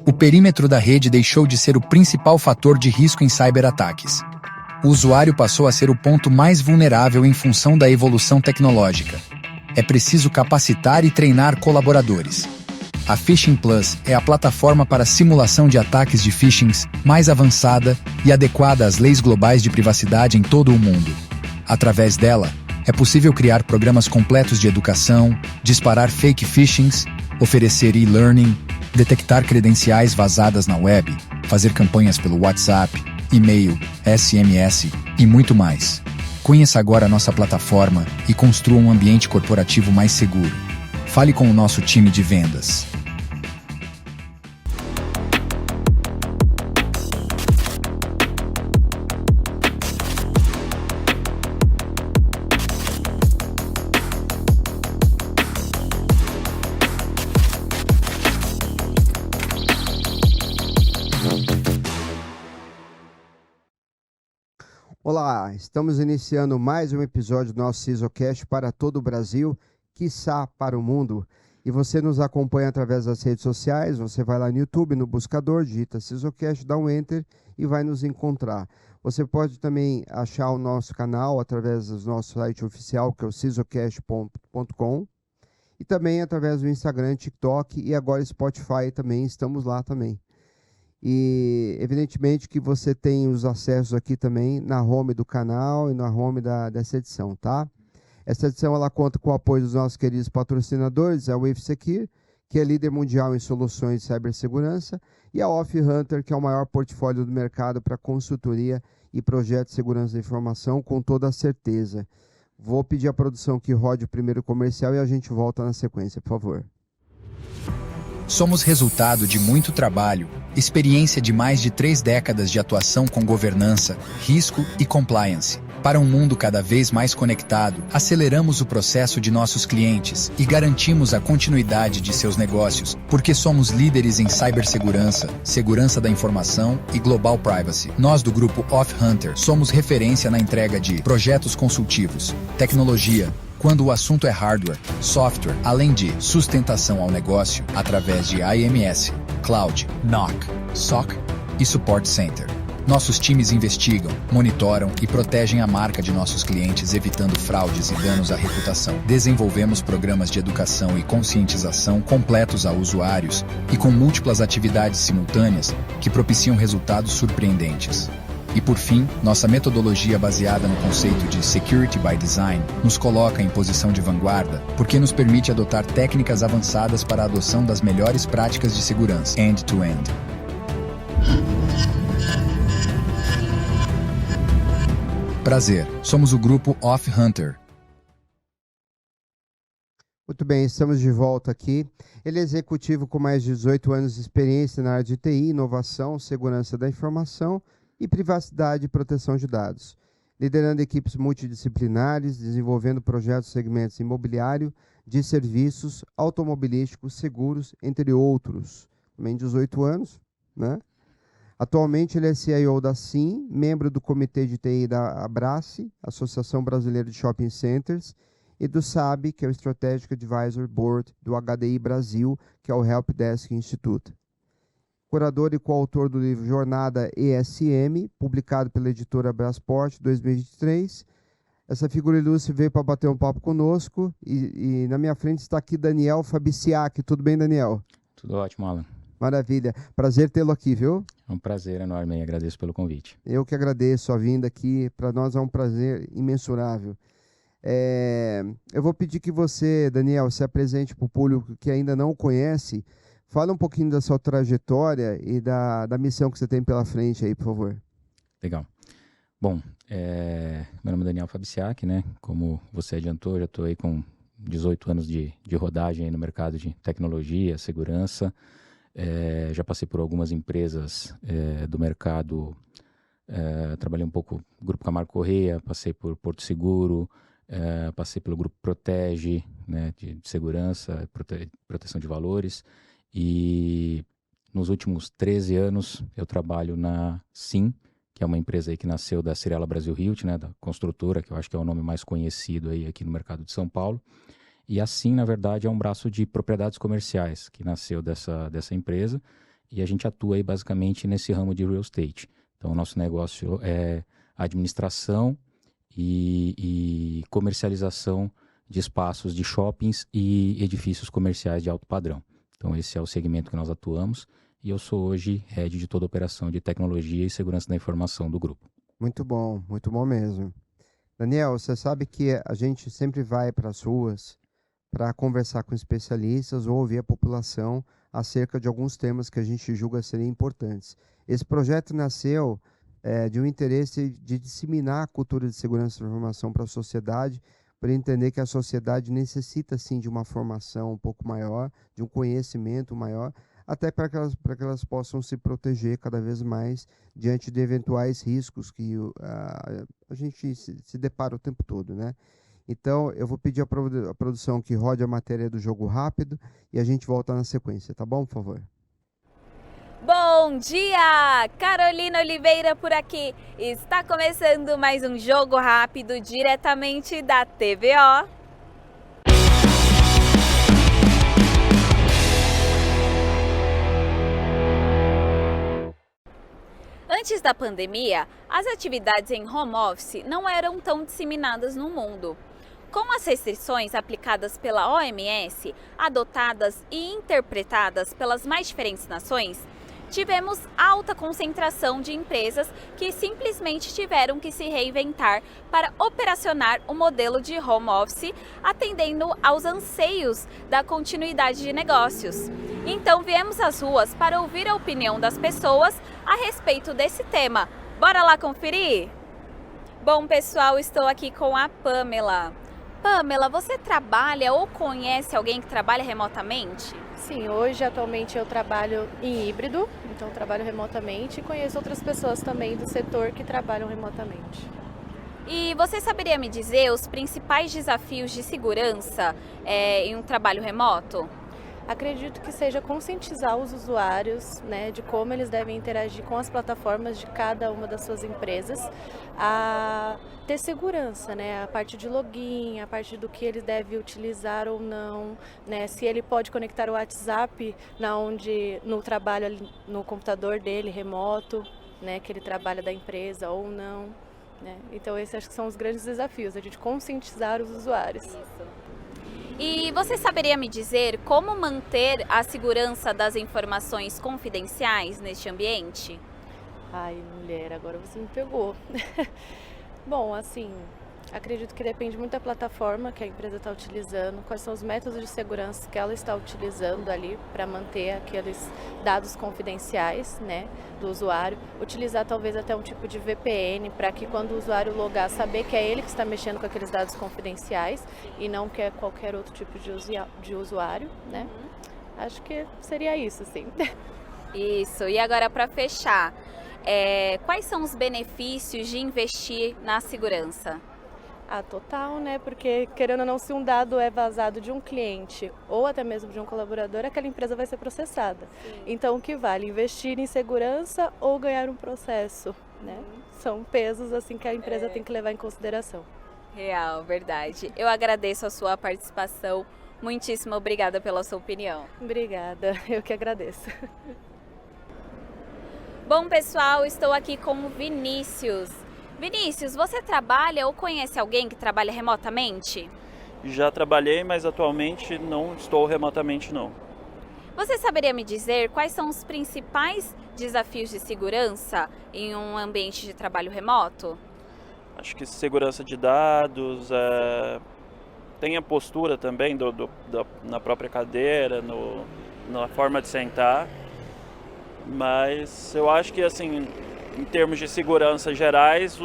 O perímetro da rede deixou de ser o principal fator de risco em cyberataques. O usuário passou a ser o ponto mais vulnerável em função da evolução tecnológica. É preciso capacitar e treinar colaboradores. A Phishing Plus é a plataforma para simulação de ataques de phishing mais avançada e adequada às leis globais de privacidade em todo o mundo. Através dela, é possível criar programas completos de educação, disparar fake phishings, oferecer e-learning, detectar credenciais vazadas na web, fazer campanhas pelo WhatsApp, e-mail, SMS e muito mais. Conheça agora a nossa plataforma e construa um ambiente corporativo mais seguro. Fale com o nosso time de vendas. Olá, estamos iniciando mais um episódio do nosso CISOcast para todo o Brasil, quiçá para o mundo. E você nos acompanha através das redes sociais, você vai lá no YouTube, no buscador, digita CISOcast, dá um Enter e vai nos encontrar. Você pode também achar o nosso canal através do nosso site oficial, que é o CISOcast.com, e também através do Instagram, TikTok e agora Spotify também, estamos lá também. E evidentemente que você tem os acessos aqui também na home do canal e na home dessa edição, tá? Essa edição ela conta com o apoio dos nossos queridos patrocinadores, a WaveSecure, que é líder mundial em soluções de cibersegurança, e a AuthHunter, que é o maior portfólio do mercado para consultoria e projetos de segurança da informação, com toda a certeza. Vou pedir à produção que rode o primeiro comercial e a gente volta na sequência, por favor. Somos resultado de muito trabalho, experiência de mais de 3 décadas de atuação com governança, risco e compliance. Para um mundo cada vez mais conectado, aceleramos o processo de nossos clientes e garantimos a continuidade de seus negócios, porque somos líderes em cibersegurança, segurança da informação e global privacy. Nós do grupo AuthHunter somos referência na entrega de projetos consultivos, tecnologia, quando o assunto é hardware, software, além de sustentação ao negócio através de IMS, Cloud, NOC, SOC e Support Center. Nossos times investigam, monitoram e protegem a marca de nossos clientes, evitando fraudes e danos à reputação. Desenvolvemos programas de educação e conscientização completos a usuários e com múltiplas atividades simultâneas que propiciam resultados surpreendentes. E por fim, nossa metodologia baseada no conceito de Security by Design nos coloca em posição de vanguarda, porque nos permite adotar técnicas avançadas para a adoção das melhores práticas de segurança, end-to-end. Prazer, somos o grupo AuthHunter. Muito bem, estamos de volta aqui. Ele é executivo com mais de 18 anos de experiência na área de TI, inovação, segurança da informação e privacidade e proteção de dados, liderando equipes multidisciplinares, desenvolvendo projetos em segmentos imobiliário, de serviços, automobilísticos, seguros, entre outros. Também 18 anos, né? Atualmente ele é CIO da SIM, membro do Comitê de TI da Abrace, Associação Brasileira de Shopping Centers, e do SAB, que é o Strategic Advisor Board do HDI Brasil, que é o Help Desk Institute. Curador e coautor do livro Jornada ESM, publicado pela editora Brasport, 2023. Essa figura ilustre veio para bater um papo conosco e na minha frente está aqui Daniel Fabiciak. Tudo bem, Daniel? Tudo ótimo, Alan. Maravilha. Prazer tê-lo aqui, viu? É um prazer enorme e agradeço pelo convite. Eu que agradeço a vinda aqui. Para nós é um prazer imensurável. Eu vou pedir que você, Daniel, se apresente para o público que ainda não o conhece. Fala um pouquinho da sua trajetória e da missão que você tem pela frente aí, por favor. Legal. Bom, meu nome é Daniel Fabiciak, né? Como você adiantou, já estou aí com 18 anos de rodagem aí no mercado de tecnologia, segurança. Já passei por algumas empresas do mercado, trabalhei um pouco no Grupo Camargo Corrêa, passei por Porto Seguro, passei pelo Grupo Protege, né, de segurança, proteção de valores. E nos últimos 13 anos eu trabalho na SIM, que é uma empresa aí que nasceu da Cirela Brasil Hilt, né, da construtora, que eu acho que é o nome mais conhecido aí aqui no mercado de São Paulo. E assim, na verdade, é um braço de propriedades comerciais que nasceu dessa empresa, e a gente atua aí basicamente nesse ramo de real estate. Então, o nosso negócio é administração e comercialização de espaços de shoppings e edifícios comerciais de alto padrão. Então, esse é o segmento que nós atuamos, e eu sou hoje head de toda a operação de tecnologia e segurança da informação do grupo. Muito bom mesmo. Daniel, você sabe que a gente sempre vai para as ruas para conversar com especialistas ou ouvir a população acerca de alguns temas que a gente julga serem importantes. Esse projeto nasceu de um interesse de disseminar a cultura de segurança da informação para a sociedade, para entender que a sociedade necessita sim de uma formação um pouco maior, de um conhecimento maior, até para que elas possam se proteger cada vez mais diante de eventuais riscos que a gente se depara o tempo todo, né? Então, eu vou pedir à produção que rode a matéria do Jogo Rápido e a gente volta na sequência, tá bom, por favor? Bom dia! Carolina Oliveira por aqui. Está começando mais um Jogo Rápido diretamente da TVO. Antes da pandemia, as atividades em home office não eram tão disseminadas no mundo. Com as restrições aplicadas pela OMS, adotadas e interpretadas pelas mais diferentes nações, tivemos alta concentração de empresas que simplesmente tiveram que se reinventar para operacionar o modelo de home office, atendendo aos anseios da continuidade de negócios. Então viemos às ruas para ouvir a opinião das pessoas a respeito desse tema. Bora lá conferir? Bom, pessoal, estou aqui com a Pamela. Pamela, você trabalha ou conhece alguém que trabalha remotamente? Sim, atualmente eu trabalho em híbrido, então trabalho remotamente e conheço outras pessoas também do setor que trabalham remotamente. E você saberia me dizer os principais desafios de segurança em um trabalho remoto? Acredito que seja conscientizar os usuários, né, de como eles devem interagir com as plataformas de cada uma das suas empresas, a ter segurança, né, a parte de login, a parte do que ele deve utilizar ou não, né, se ele pode conectar o WhatsApp no trabalho ali, no computador dele remoto, né, que ele trabalha da empresa ou não, né. Então esses acho que são os grandes desafios, a gente conscientizar os usuários. Isso. E você saberia me dizer como manter a segurança das informações confidenciais neste ambiente? Ai, mulher, agora você me pegou. Bom, assim, acredito que depende muito da plataforma que a empresa está utilizando, quais são os métodos de segurança que ela está utilizando ali para manter aqueles dados confidenciais, né, do usuário. Utilizar talvez até um tipo de VPN para que quando o usuário logar, saber que é ele que está mexendo com aqueles dados confidenciais e não que é qualquer outro tipo de usuário, né? Acho que seria isso, sim. Isso, e agora para fechar, quais são os benefícios de investir na segurança? Ah, total, né? Porque, querendo ou não, se um dado é vazado de um cliente ou até mesmo de um colaborador, aquela empresa vai ser processada. Sim. Então, o que vale? Investir em segurança ou ganhar um processo, né? São pesos, assim, que a empresa tem que levar em consideração. Real, verdade. Eu agradeço a sua participação. Muitíssimo obrigada pela sua opinião. Obrigada, eu que agradeço. Bom, pessoal, estou aqui com o Vinícius. Vinícius, você trabalha ou conhece alguém que trabalha remotamente? Já trabalhei, mas atualmente não estou remotamente, não. Você saberia me dizer quais são os principais desafios de segurança em um ambiente de trabalho remoto? Acho que segurança de dados, tem a postura também na própria cadeira, na forma de sentar, mas eu acho que, assim, em termos de segurança gerais,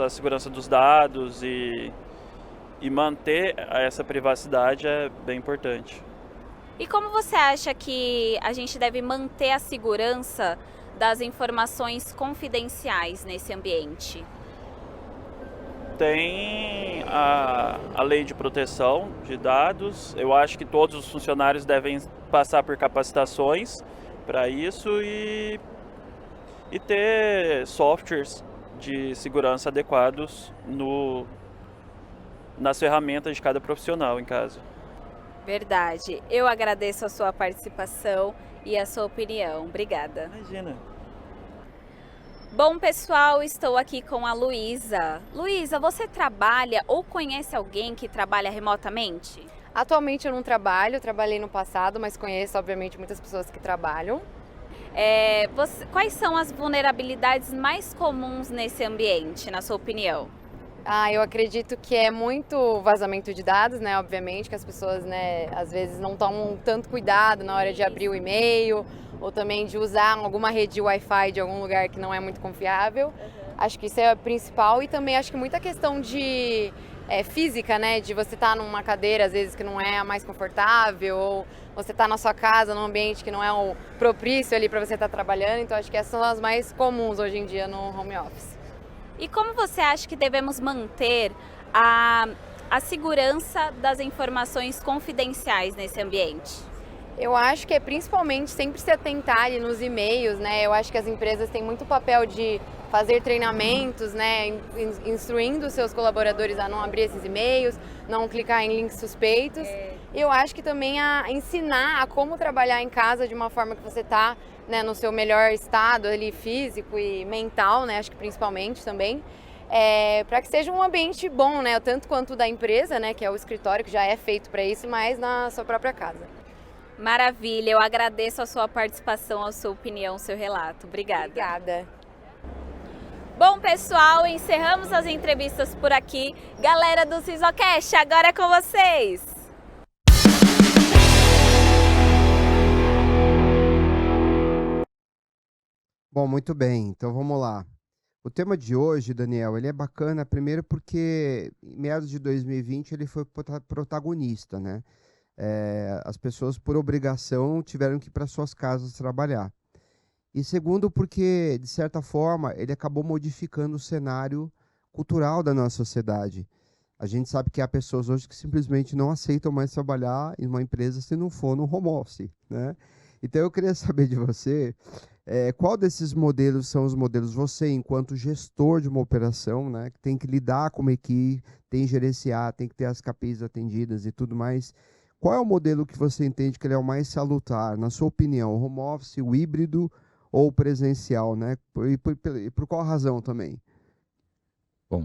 a segurança dos dados e manter essa privacidade é bem importante. E como você acha que a gente deve manter a segurança das informações confidenciais nesse ambiente? Tem a lei de proteção de dados. Eu acho que todos os funcionários devem passar por capacitações para isso e ter softwares de segurança adequados nas ferramentas de cada profissional em casa. Verdade. Eu agradeço a sua participação e a sua opinião. Obrigada. Imagina. Bom, pessoal, estou aqui com a Luísa. Luísa, você trabalha ou conhece alguém que trabalha remotamente? Atualmente eu não trabalho, trabalhei no passado, mas conheço, obviamente, muitas pessoas que trabalham. Quais são as vulnerabilidestades mais comuns nesse ambiente, na sua opinião? Eu acredito que é muito vazamento de dados, né? Obviamente, que as pessoas, né, às vezes não tomam tanto cuidado na hora de abrir o e-mail ou também de usar alguma rede Wi-Fi de algum lugar que não é muito confiável. Acho que isso é o principal e também acho que muita questão de física, né? De você estar numa cadeira, às vezes, que não é a mais confortável ou você está na sua casa, num ambiente que não é o propício ali para você estar trabalhando. Então, acho que essas são as mais comuns hoje em dia no home office. E como você acha que devemos manter a segurança das informações confidenciais nesse ambiente? Eu acho que é principalmente sempre se atentar ali nos e-mails, né? Eu acho que as empresas têm muito papel de fazer treinamentos, né? Instruindo os seus colaboradores a não abrir esses e-mails, não clicar em links suspeitos. Eu acho que também a ensinar a como trabalhar em casa de uma forma que você está, né, no seu melhor estado ali físico e mental, né? Acho que principalmente também. Para que seja um ambiente bom, né? Tanto quanto da empresa, né? Que é o escritório, que já é feito para isso, mas na sua própria casa. Maravilha, eu agradeço a sua participação, a sua opinião, o seu relato. Obrigada. Obrigada. Bom, pessoal, encerramos as entrevistas por aqui. Galera do CISOcast, agora é com vocês! Bom, muito bem, então vamos lá. O tema de hoje, Daniel, ele é bacana, primeiro porque em meados de 2020 ele foi protagonista, né? As pessoas, por obrigação, tiveram que ir para suas casas trabalhar. E segundo, porque, de certa forma, ele acabou modificando o cenário cultural da nossa sociedade. A gente sabe que há pessoas hoje que simplesmente não aceitam mais trabalhar em uma empresa se não for no home office, né? Então, eu queria saber de você, qual desses modelos são os modelos, você, enquanto gestor de uma operação, né, que tem que lidar com uma equipe, tem que gerenciar, tem que ter as KPIs atendidas e tudo mais. Qual é o modelo que você entende que ele é o mais salutar, na sua opinião? O home office, o híbrido ou o presencial, né? E por qual razão também? Bom,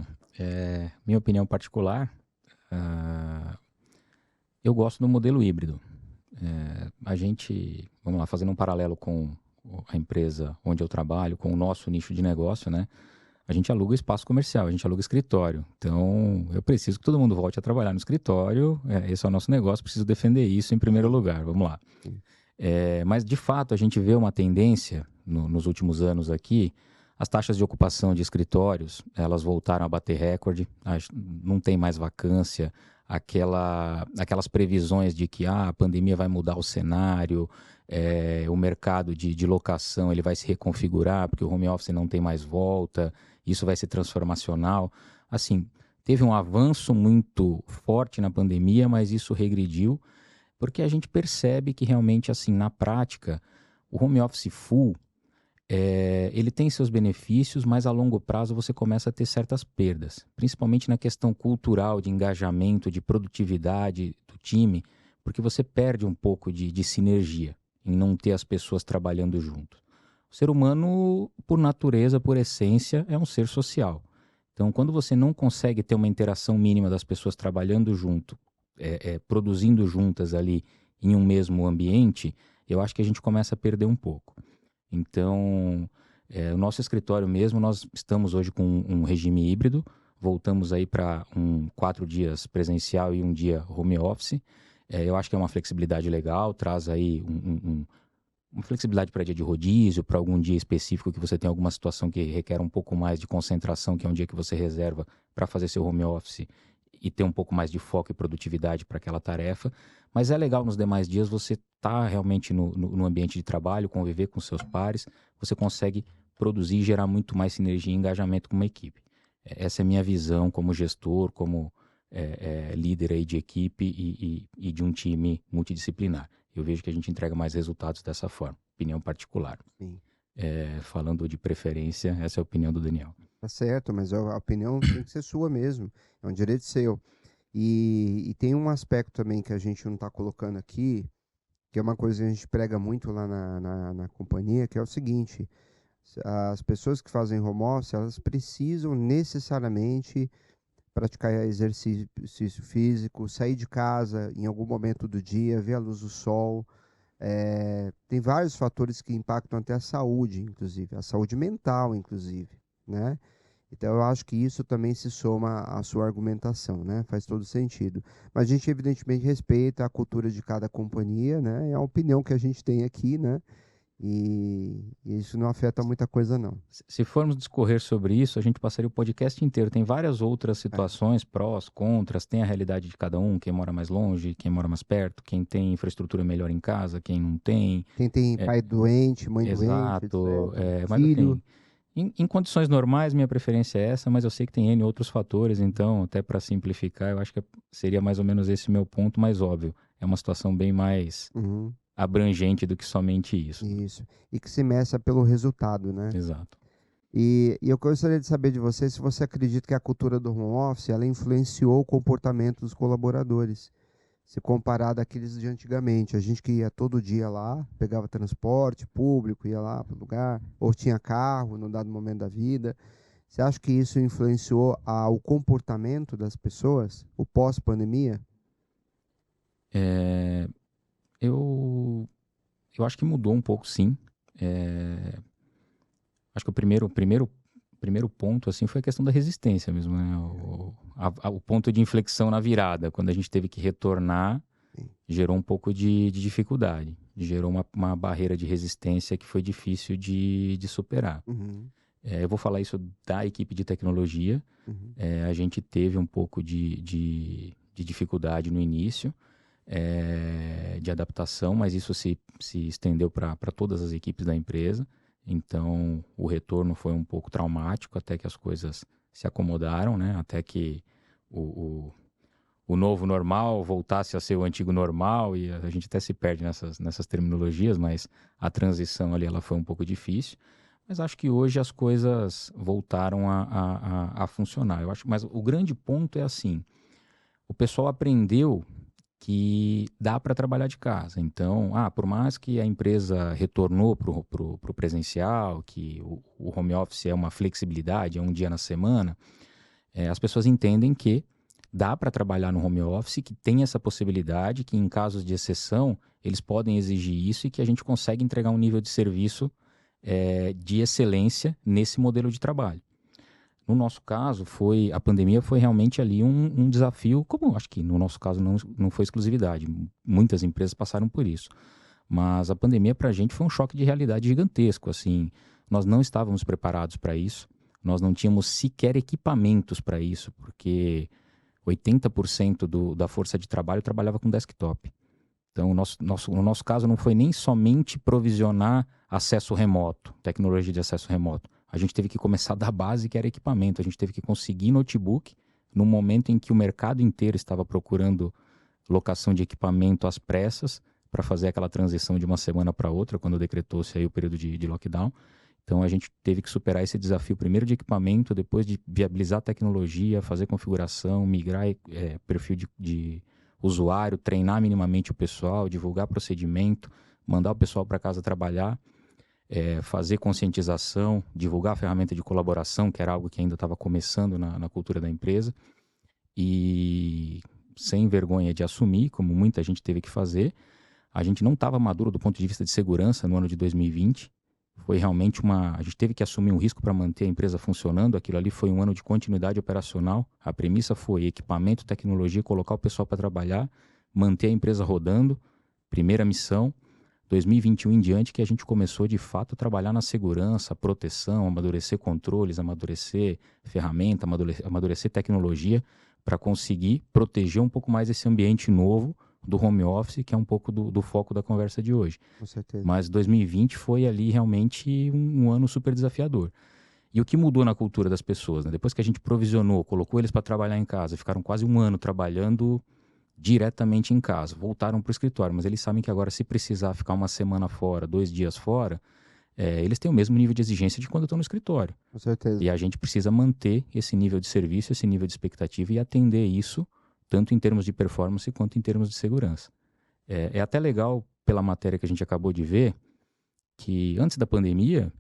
minha opinião particular, eu gosto do modelo híbrido. A gente, vamos lá, fazendo um paralelo com a empresa onde eu trabalho, com o nosso nicho de negócio, né? A gente aluga espaço comercial, a gente aluga escritório. Então, eu preciso que todo mundo volte a trabalhar no escritório. Esse é o nosso negócio, preciso defender isso em primeiro lugar. Vamos lá. Mas, de fato, a gente vê uma tendência nos últimos anos aqui. As taxas de ocupação de escritórios, elas voltaram a bater recorde. Não tem mais vacância. Aquelas previsões de que a pandemia vai mudar o cenário, o mercado de locação ele vai se reconfigurar porque o home office não tem mais volta, isso vai ser transformacional. Assim, teve um avanço muito forte na pandemia, mas isso regrediu, porque a gente percebe que realmente, assim, na prática, o home office full, ele tem seus benefícios, mas a longo prazo você começa a ter certas perdas, principalmente na questão cultural, de engajamento, de produtividade do time, porque você perde um pouco de sinergia em não ter as pessoas trabalhando junto. O ser humano, por natureza, por essência, é um ser social. Então, quando você não consegue ter uma interação mínima das pessoas trabalhando junto, produzindo juntas ali em um mesmo ambiente, eu acho que a gente começa a perder um pouco. Então, o nosso escritório mesmo, nós estamos hoje com um regime híbrido, voltamos aí para 4 dias presencial e 1 dia home office. Eu acho que é uma flexibilidade legal, traz aí uma flexibilidade para dia de rodízio, para algum dia específico que você tem alguma situação que requer um pouco mais de concentração, que é um dia que você reserva para fazer seu home office e ter um pouco mais de foco e produtividade para aquela tarefa. Mas é legal nos demais dias você estar realmente no ambiente de trabalho, conviver com seus pares, você consegue produzir e gerar muito mais sinergia e engajamento com uma equipe. Essa é a minha visão como gestor, como líder aí de equipe e de um time multidisciplinar. Eu vejo que a gente entrega mais resultados dessa forma, opinião particular. Sim. Falando de preferência, essa é a opinião do Daniel. Tá certo, mas a opinião tem que ser sua mesmo, é um direito seu. E tem um aspecto também que a gente não está colocando aqui, que é uma coisa que a gente prega muito lá na companhia, que é o seguinte: as pessoas que fazem home office, elas precisam necessariamente praticar exercício físico, sair de casa em algum momento do dia, ver a luz do sol. Tem vários fatores que impactam até a saúde, inclusive, a saúde mental, inclusive, né? Então, eu acho que isso também se soma à sua argumentação, né? Faz todo sentido. Mas a gente, evidentemente, respeita a cultura de cada companhia, né? É a opinião que a gente tem aqui, né? E isso não afeta muita coisa, não. Se formos discorrer sobre isso, a gente passaria o podcast inteiro. Tem várias outras situações, prós, contras, tem a realidade de cada um, quem mora mais longe, quem mora mais perto, quem tem infraestrutura melhor em casa, quem não tem. Quem tem pai doente, mãe Exato, doente, mas filho. assim, em condições normais, minha preferência é essa, mas eu sei que tem N outros fatores, então, até para simplificar, eu acho que seria mais ou menos esse meu ponto, mais óbvio. É uma situação bem mais abrangente do que somente isso. Isso. E que se meça pelo resultado, né? Exato. E eu gostaria de saber de você se você acredita que a cultura do home office ela influenciou o comportamento dos colaboradores, se comparado àqueles de antigamente. A gente que ia todo dia lá, pegava transporte público, ia lá para o lugar, ou tinha carro num dado momento da vida. Você acha que isso influenciou o comportamento das pessoas, o pós-pandemia? Eu acho que mudou um pouco, sim. Acho que o primeiro ponto assim, foi a questão da resistência mesmo, né? O ponto de inflexão na virada, quando a gente teve que retornar, gerou um pouco de dificuldade, gerou uma barreira de resistência que foi difícil de superar. Eu vou falar isso da equipe de tecnologia. A gente teve um pouco de dificuldade no início, de adaptação, mas isso se estendeu para todas as equipes da empresa. Então, o retorno foi um pouco traumático até que as coisas se acomodaram, né? Até que o novo normal voltasse a ser o antigo normal, e a gente até se perde nessas terminologias, mas a transição ali ela foi um pouco difícil. Mas acho que hoje as coisas voltaram a funcionar. Eu acho, mas o grande ponto é assim, o pessoal aprendeu que dá para trabalhar de casa. Então, por mais que a empresa retornou para o presencial, que o home office é uma flexibilidade, é um dia na semana, as pessoas entendem que dá para trabalhar no home office, que tem essa possibilidade, que em casos de exceção eles podem exigir isso e que a gente consegue entregar um nível de serviço de excelência nesse modelo de trabalho. No nosso caso, a pandemia foi realmente ali um desafio, como acho que no nosso caso não foi exclusividade, muitas empresas passaram por isso. Mas a pandemia para a gente foi um choque de realidade gigantesco, assim, nós não estávamos preparados para isso, nós não tínhamos sequer equipamentos para isso, porque 80% da força de trabalho trabalhava com desktop. Então, no nosso caso, não foi nem somente provisionar acesso remoto, tecnologia de acesso remoto. A gente teve que começar da base, que era equipamento. A gente teve que conseguir notebook no momento em que o mercado inteiro estava procurando locação de equipamento às pressas para fazer aquela transição de uma semana para outra, quando decretou-se aí o período de lockdown. Então, a gente teve que superar esse desafio primeiro de equipamento, depois de viabilizar a tecnologia, fazer configuração, migrar perfil de usuário, treinar minimamente o pessoal, divulgar procedimento, mandar o pessoal para casa trabalhar, fazer conscientização, divulgar a ferramenta de colaboração, que era algo que ainda estava começando na cultura da empresa, e sem vergonha de assumir, como muita gente teve que fazer, a gente não estava maduro do ponto de vista de segurança no ano de 2020, foi realmente a gente teve que assumir um risco para manter a empresa funcionando. Aquilo ali foi um ano de continuidade operacional. A premissa foi equipamento, tecnologia, colocar o pessoal para trabalhar, manter a empresa rodando, primeira missão. 2021 em diante que a gente começou de fato a trabalhar na segurança, proteção, amadurecer controles, amadurecer ferramenta, amadurecer tecnologia para conseguir proteger um pouco mais esse ambiente novo do home office, que é um pouco do foco da conversa de hoje. Com certeza. Mas 2020 foi ali realmente um ano super desafiador. E o que mudou na cultura das pessoas, né? Depois que a gente provisionou, colocou eles para trabalhar em casa, ficaram quase um ano trabalhando diretamente em casa, voltaram para o escritório, mas eles sabem que agora, se precisar ficar uma semana fora, 2 dias fora, eles têm o mesmo nível de exigência de quando estão no escritório. Com certeza. E a gente precisa manter esse nível de serviço, esse nível de expectativa e atender isso tanto em termos de performance quanto em termos de segurança. É até legal, pela matéria que a gente acabou de ver, que antes da pandemia,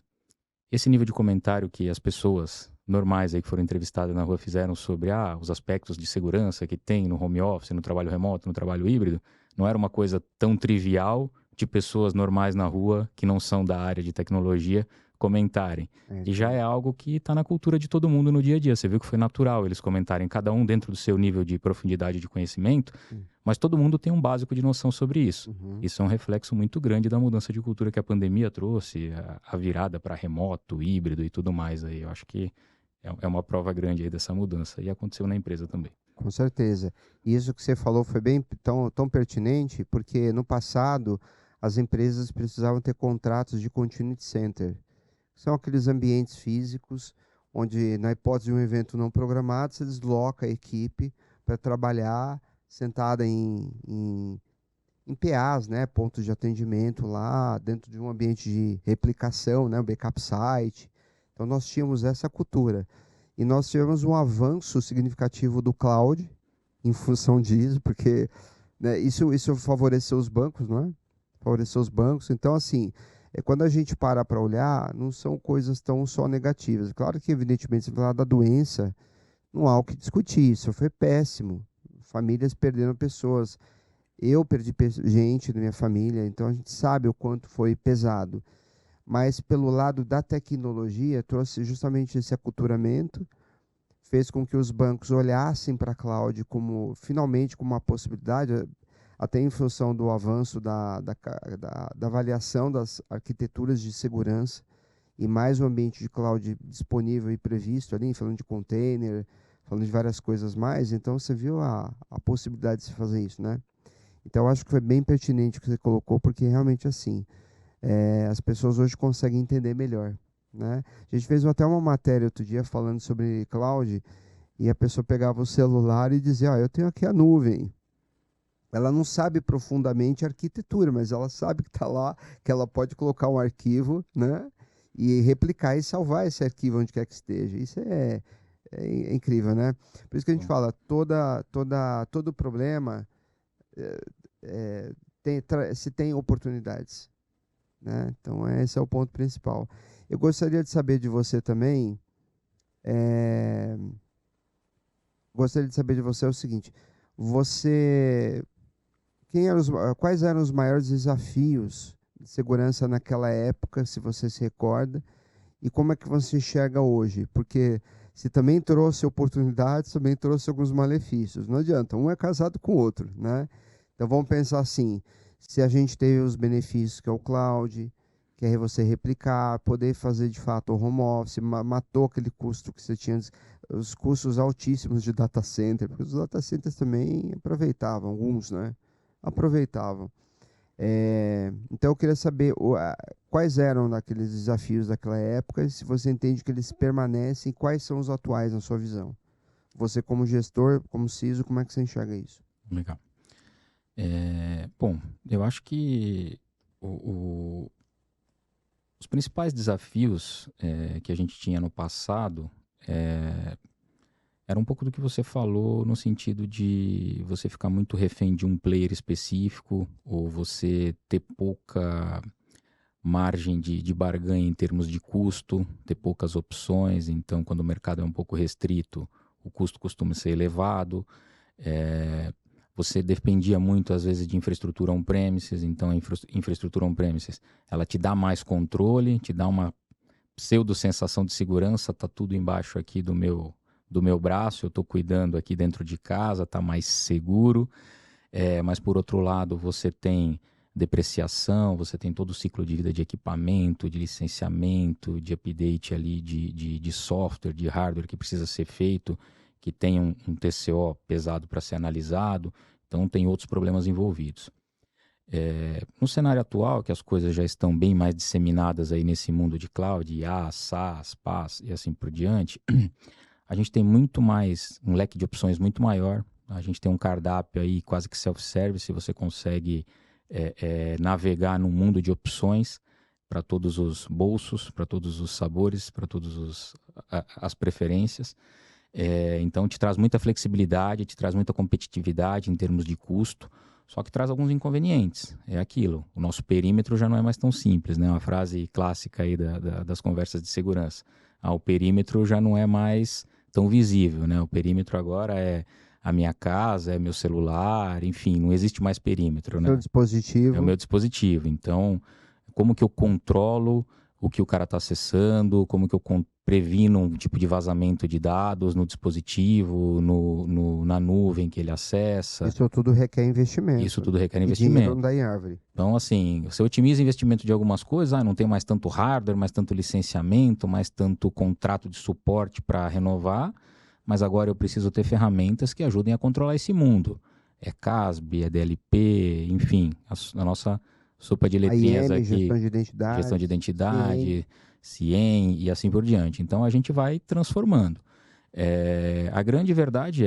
esse nível de comentário que as pessoas normais aí que foram entrevistadas na rua fizeram sobre os aspectos de segurança que tem no home office, no trabalho remoto, no trabalho híbrido, não era uma coisa tão trivial de pessoas normais na rua que não são da área de tecnologia comentarem. E já é algo que está na cultura de todo mundo no dia a dia. Você viu que foi natural eles comentarem, cada um dentro do seu nível de profundidade de conhecimento, mas todo mundo tem um básico de noção sobre isso. Isso é um reflexo muito grande da mudança de cultura que a pandemia trouxe, a virada para remoto, híbrido e tudo mais. Aí eu acho que é uma prova grande aí dessa mudança. E aconteceu na empresa também. Com certeza. E isso que você falou foi bem tão pertinente, porque no passado as empresas precisavam ter contratos de Continuity Center. São aqueles ambientes físicos onde, na hipótese de um evento não programado, você desloca a equipe para trabalhar sentada em PAs, né, pontos de atendimento lá dentro de um ambiente de replicação, né, um backup site. Então nós tínhamos essa cultura. E nós tivemos um avanço significativo do cloud em função disso, porque, né, isso favoreceu os bancos, não é? Favoreceu os bancos. Então, assim, quando a gente para olhar, não são coisas tão só negativas. Claro que, evidentemente, se falar da doença, não há o que discutir. Isso foi péssimo. Famílias perderam pessoas. Eu perdi gente da minha família, então a gente sabe o quanto foi pesado. Mas pelo lado da tecnologia, trouxe justamente esse aculturamento, fez com que os bancos olhassem para a cloud finalmente como uma possibilidade, até em função do avanço da avaliação das arquiteturas de segurança e mais um ambiente de cloud disponível e previsto ali, falando de container, falando de várias coisas mais. Então você viu a possibilidade de se fazer isso, né? Então eu acho que foi bem pertinente o que você colocou, porque realmente assim, as pessoas hoje conseguem entender melhor, né? A gente fez até uma matéria outro dia falando sobre cloud e a pessoa pegava o celular e dizia, eu tenho aqui a nuvem. Ela não sabe profundamente a arquitetura, mas ela sabe que está lá, que ela pode colocar um arquivo, né, e replicar e salvar esse arquivo onde quer que esteja. Isso é incrível, né? Por isso que a gente fala, todo problema se tem oportunidades, né? Então, esse é o ponto principal. Eu gostaria de saber de você também, o seguinte, quais eram os maiores desafios de segurança naquela época, se você se recorda, e como é que você enxerga hoje? Porque se também trouxe oportunidades, também trouxe alguns malefícios. Não adianta, um é casado com o outro, né? Então vamos pensar assim, se a gente teve os benefícios que é o cloud, que é você replicar, poder fazer de fato o home office, matou aquele custo que você tinha, os custos altíssimos de data center, porque os data centers também aproveitavam, alguns, né? Aproveitavam. Então eu queria saber quais eram aqueles desafios daquela época, se você entende que eles permanecem, quais são os atuais na sua visão. Você como gestor, como CISO, como é que você enxerga isso? Legal. Bom, eu acho que os principais desafios que a gente tinha no passado era um pouco do que você falou, no sentido de você ficar muito refém de um player específico, ou você ter pouca margem de barganha em termos de custo, ter poucas opções. Então, quando o mercado é um pouco restrito, o custo costuma ser elevado. Você dependia muito, às vezes, de infraestrutura on-premises. Então, a infraestrutura on-premises, ela te dá mais controle, te dá uma pseudo-sensação de segurança, está tudo embaixo aqui do meu braço, eu estou cuidando aqui dentro de casa, está mais seguro. Mas, por outro lado, você tem depreciação, você tem todo o ciclo de vida de equipamento, de licenciamento, de update ali de software, de hardware que precisa ser feito, que tem um TCO pesado para ser analisado, então tem outros problemas envolvidos. No cenário atual, que as coisas já estão bem mais disseminadas aí nesse mundo de cloud, IaaS, SaaS, PaaS e assim por diante, a gente tem muito mais, um leque de opções muito maior, a gente tem um cardápio aí quase que self-service, você consegue navegar num mundo de opções para todos os bolsos, para todos os sabores, para todas as preferências. Então, te traz muita flexibilidade, te traz muita competitividade em termos de custo, só que traz alguns inconvenientes. É aquilo, o nosso perímetro já não é mais tão simples, né? Uma frase clássica aí das conversas de segurança. O perímetro já não é mais tão visível, né? O perímetro agora é a minha casa, é meu celular, enfim, não existe mais perímetro, né? Seu dispositivo. É o meu dispositivo. Então, como que eu controlo o que o cara está acessando, como que eu previno um tipo de vazamento de dados no dispositivo, na nuvem que ele acessa. Isso tudo requer investimento. Isso tudo requer E investimento. dinheiro não dá em árvore. Então, assim, você otimiza o investimento de algumas coisas, não tem mais tanto hardware, mais tanto licenciamento, mais tanto contrato de suporte para renovar, mas agora eu preciso ter ferramentas que ajudem a controlar esse mundo. É CASB, é DLP, enfim, a nossa sopa de letrinhas AIM, aqui. gestão de identidade, CIEM e assim por diante. Então, a gente vai transformando. A grande verdade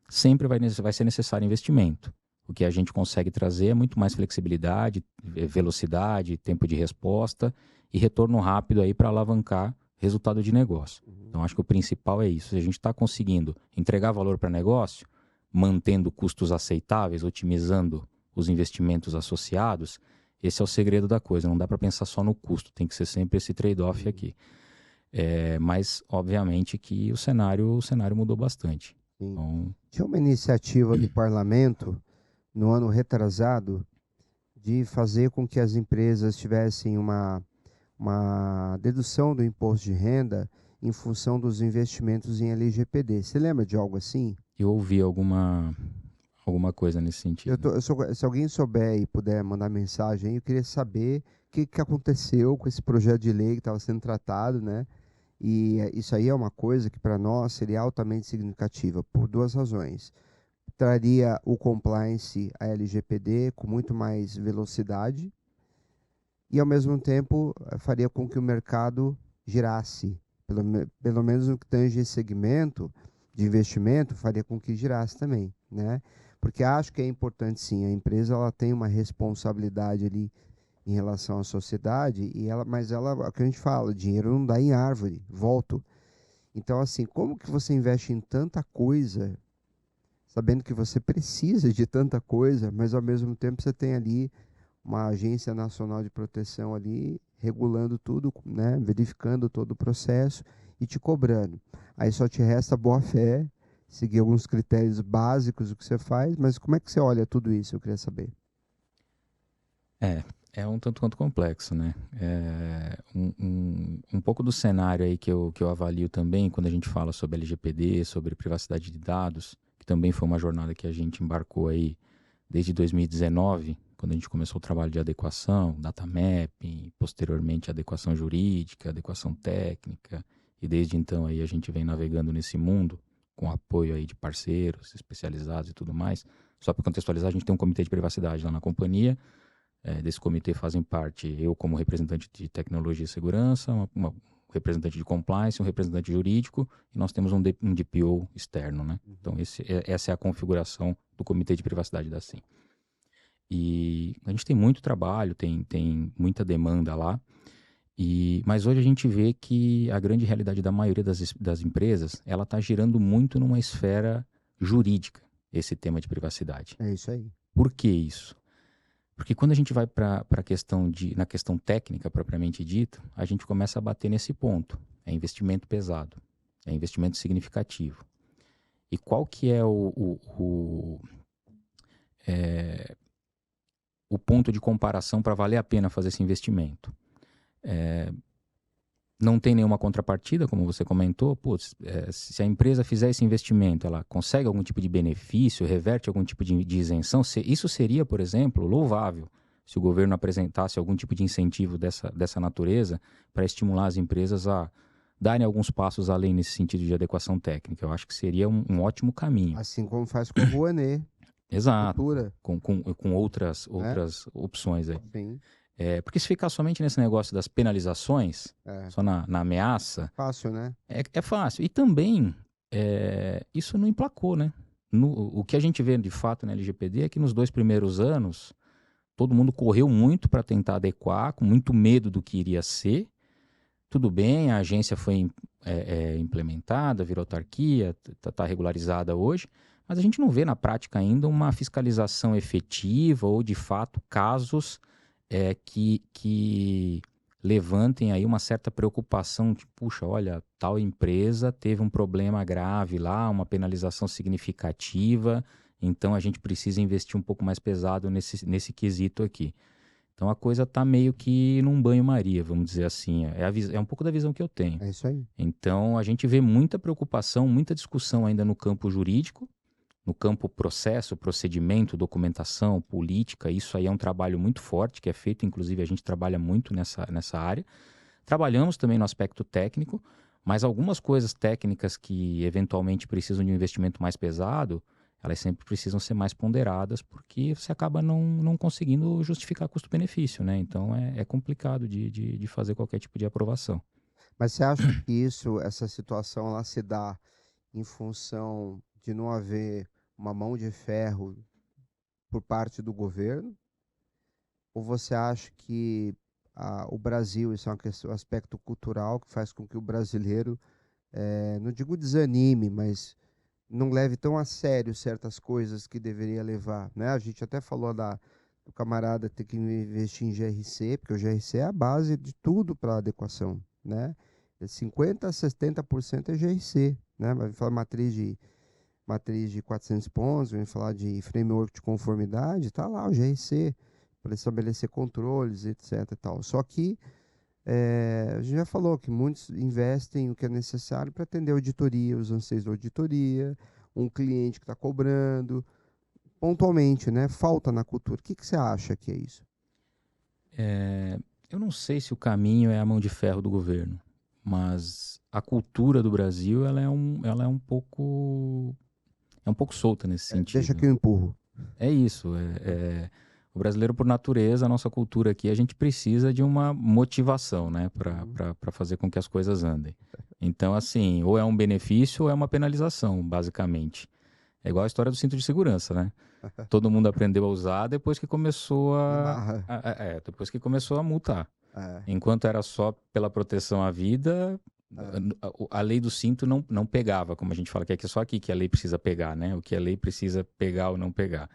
sempre vai ser necessário investimento. O que a gente consegue trazer é muito mais flexibilidade, velocidade, tempo de resposta e retorno rápido aí para alavancar resultado de negócio. Então, acho que o principal é isso. Se a gente está conseguindo entregar valor para negócio, mantendo custos aceitáveis, otimizando os investimentos associados, esse é o segredo da coisa. Não dá para pensar só no custo, tem que ser sempre esse trade-off aqui. Mas, obviamente, que o cenário mudou bastante. Então... Tinha uma iniciativa do parlamento, no ano retrasado, de fazer com que as empresas tivessem uma dedução do imposto de renda em função dos investimentos em LGPD. Você lembra de algo assim? Eu ouvi alguma coisa nesse sentido. Se alguém souber e puder mandar mensagem aí, eu queria saber o que aconteceu com esse projeto de lei que estava sendo tratado, né? E isso aí é uma coisa que para nós seria altamente significativa, por duas razões. Traria o compliance a LGPD com muito mais velocidade e, ao mesmo tempo, faria com que o mercado girasse. Pelo menos no que tange esse segmento de investimento, faria com que girasse também, né? Porque acho que é importante, sim, a empresa ela tem uma responsabilidade ali em relação à sociedade, mas o que a gente fala, dinheiro não dá em árvore, volto. Então, assim, como que você investe em tanta coisa, sabendo que você precisa de tanta coisa, mas ao mesmo tempo você tem ali uma agência nacional de proteção ali, regulando tudo, né, verificando todo o processo e te cobrando. Aí só te resta boa fé, seguir alguns critérios básicos do que você faz, mas como é que você olha tudo isso? Eu queria saber. É um tanto quanto complexo, né? Um pouco do cenário aí que eu avalio também, quando a gente fala sobre LGPD, sobre privacidade de dados, que também foi uma jornada que a gente embarcou aí desde 2019, quando a gente começou o trabalho de adequação, data mapping, posteriormente adequação jurídica, adequação técnica, e desde então aí a gente vem navegando nesse mundo, com apoio aí de parceiros especializados e tudo mais. Só para contextualizar, a gente tem um comitê de privacidade lá na companhia. Desse comitê fazem parte eu como representante de tecnologia e segurança, uma representante de compliance, um representante jurídico, e nós temos um DPO externo, né? Então essa é a configuração do comitê de privacidade da SIM. E a gente tem muito trabalho, tem muita demanda lá, mas hoje a gente vê que a grande realidade da maioria das empresas, ela está girando muito numa esfera jurídica, esse tema de privacidade. É isso aí. Por que isso? Porque quando a gente vai para na questão técnica propriamente dita, a gente começa a bater nesse ponto. É investimento pesado, é investimento significativo. E qual que é o ponto de comparação para valer a pena fazer esse investimento? Não tem nenhuma contrapartida, como você comentou. Se a empresa fizer esse investimento, ela consegue algum tipo de benefício, reverte algum tipo de isenção? Isso seria, por exemplo, louvável, se o governo apresentasse algum tipo de incentivo dessa natureza para estimular as empresas a darem alguns passos além nesse sentido de adequação técnica. Eu acho que seria um ótimo caminho. Assim como faz com o Rouanet. Exato, com outras opções aí. Sim. Porque se ficar somente nesse negócio das penalizações, só na ameaça... Fácil, né? É fácil. E também, isso não emplacou, né? O que a gente vê, de fato, na LGPD é que nos 2 primeiros anos, todo mundo correu muito para tentar adequar, com muito medo do que iria ser, tudo bem, a agência foi implementada, virou autarquia, está regularizada hoje, mas a gente não vê na prática ainda uma fiscalização efetiva ou, de fato, casos que levantem aí uma certa preocupação de, puxa, olha, tal empresa teve um problema grave lá, uma penalização significativa, então a gente precisa investir um pouco mais pesado nesse quesito aqui. Então a coisa está meio que num banho-maria, vamos dizer assim. É um pouco da visão que eu tenho. É isso aí. Então a gente vê muita preocupação, muita discussão ainda no campo jurídico, no campo processo, procedimento, documentação, política. Isso aí é um trabalho muito forte que é feito, inclusive a gente trabalha muito nessa área. Trabalhamos também no aspecto técnico, mas algumas coisas técnicas que eventualmente precisam de um investimento mais pesado, elas sempre precisam ser mais ponderadas, porque você acaba não conseguindo justificar custo-benefício, né? Então é complicado de fazer qualquer tipo de aprovação. Mas você acha que essa situação ela se dá em função de não haver uma mão de ferro por parte do governo? Ou você acha que o Brasil, isso é um aspecto cultural que faz com que o brasileiro, não digo desanime, mas não leve tão a sério certas coisas que deveria levar, né? A gente até falou do camarada ter que investir em GRC, porque o GRC é a base de tudo para adequação, né? 50% a 70% é GRC, né? Vai falar matriz de 400 pontos, vai falar de framework de conformidade, tá lá o GRC, para estabelecer controles, etc. e tal. Só que a gente já falou que muitos investem o que é necessário para atender a auditoria, os anseios da auditoria, um cliente que está cobrando, pontualmente, né? Falta na cultura. O que você acha que é isso? Eu não sei se o caminho é a mão de ferro do governo, mas a cultura do Brasil ela é um pouco solta nesse sentido. Deixa que eu empurro. É isso. O brasileiro, por natureza, a nossa cultura aqui, a gente precisa de uma motivação, né, para fazer com que as coisas andem. Então, assim, ou é um benefício ou é uma penalização, basicamente. É igual a história do cinto de segurança, né? Todo mundo aprendeu a usar depois que começou depois que começou a multar. Enquanto era só pela proteção à vida, a lei do cinto não pegava, como a gente fala, que é só aqui que a lei precisa pegar, né? O que a lei precisa pegar ou não pegar.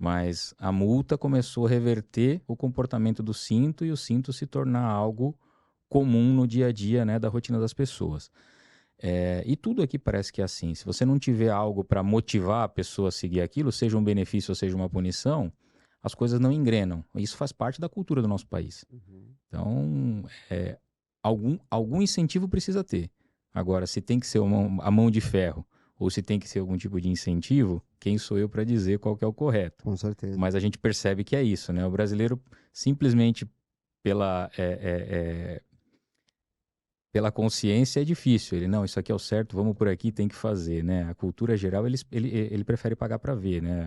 Mas a multa começou a reverter o comportamento do cinto e o cinto se tornar algo comum no dia a dia, né, da rotina das pessoas. E tudo aqui parece que é assim. Se você não tiver algo para motivar a pessoa a seguir aquilo, seja um benefício ou seja uma punição, as coisas não engrenam. Isso faz parte da cultura do nosso país. Então, algum incentivo precisa ter. Agora, se tem que ser a mão de ferro ou se tem que ser algum tipo de incentivo, quem sou eu para dizer qual que é o correto? Com certeza. Mas a gente percebe que é isso, né? O brasileiro, simplesmente pela consciência, é difícil. Ele, não, isso aqui é o certo, vamos por aqui, tem que fazer, né? A cultura geral, ele prefere pagar para ver, né?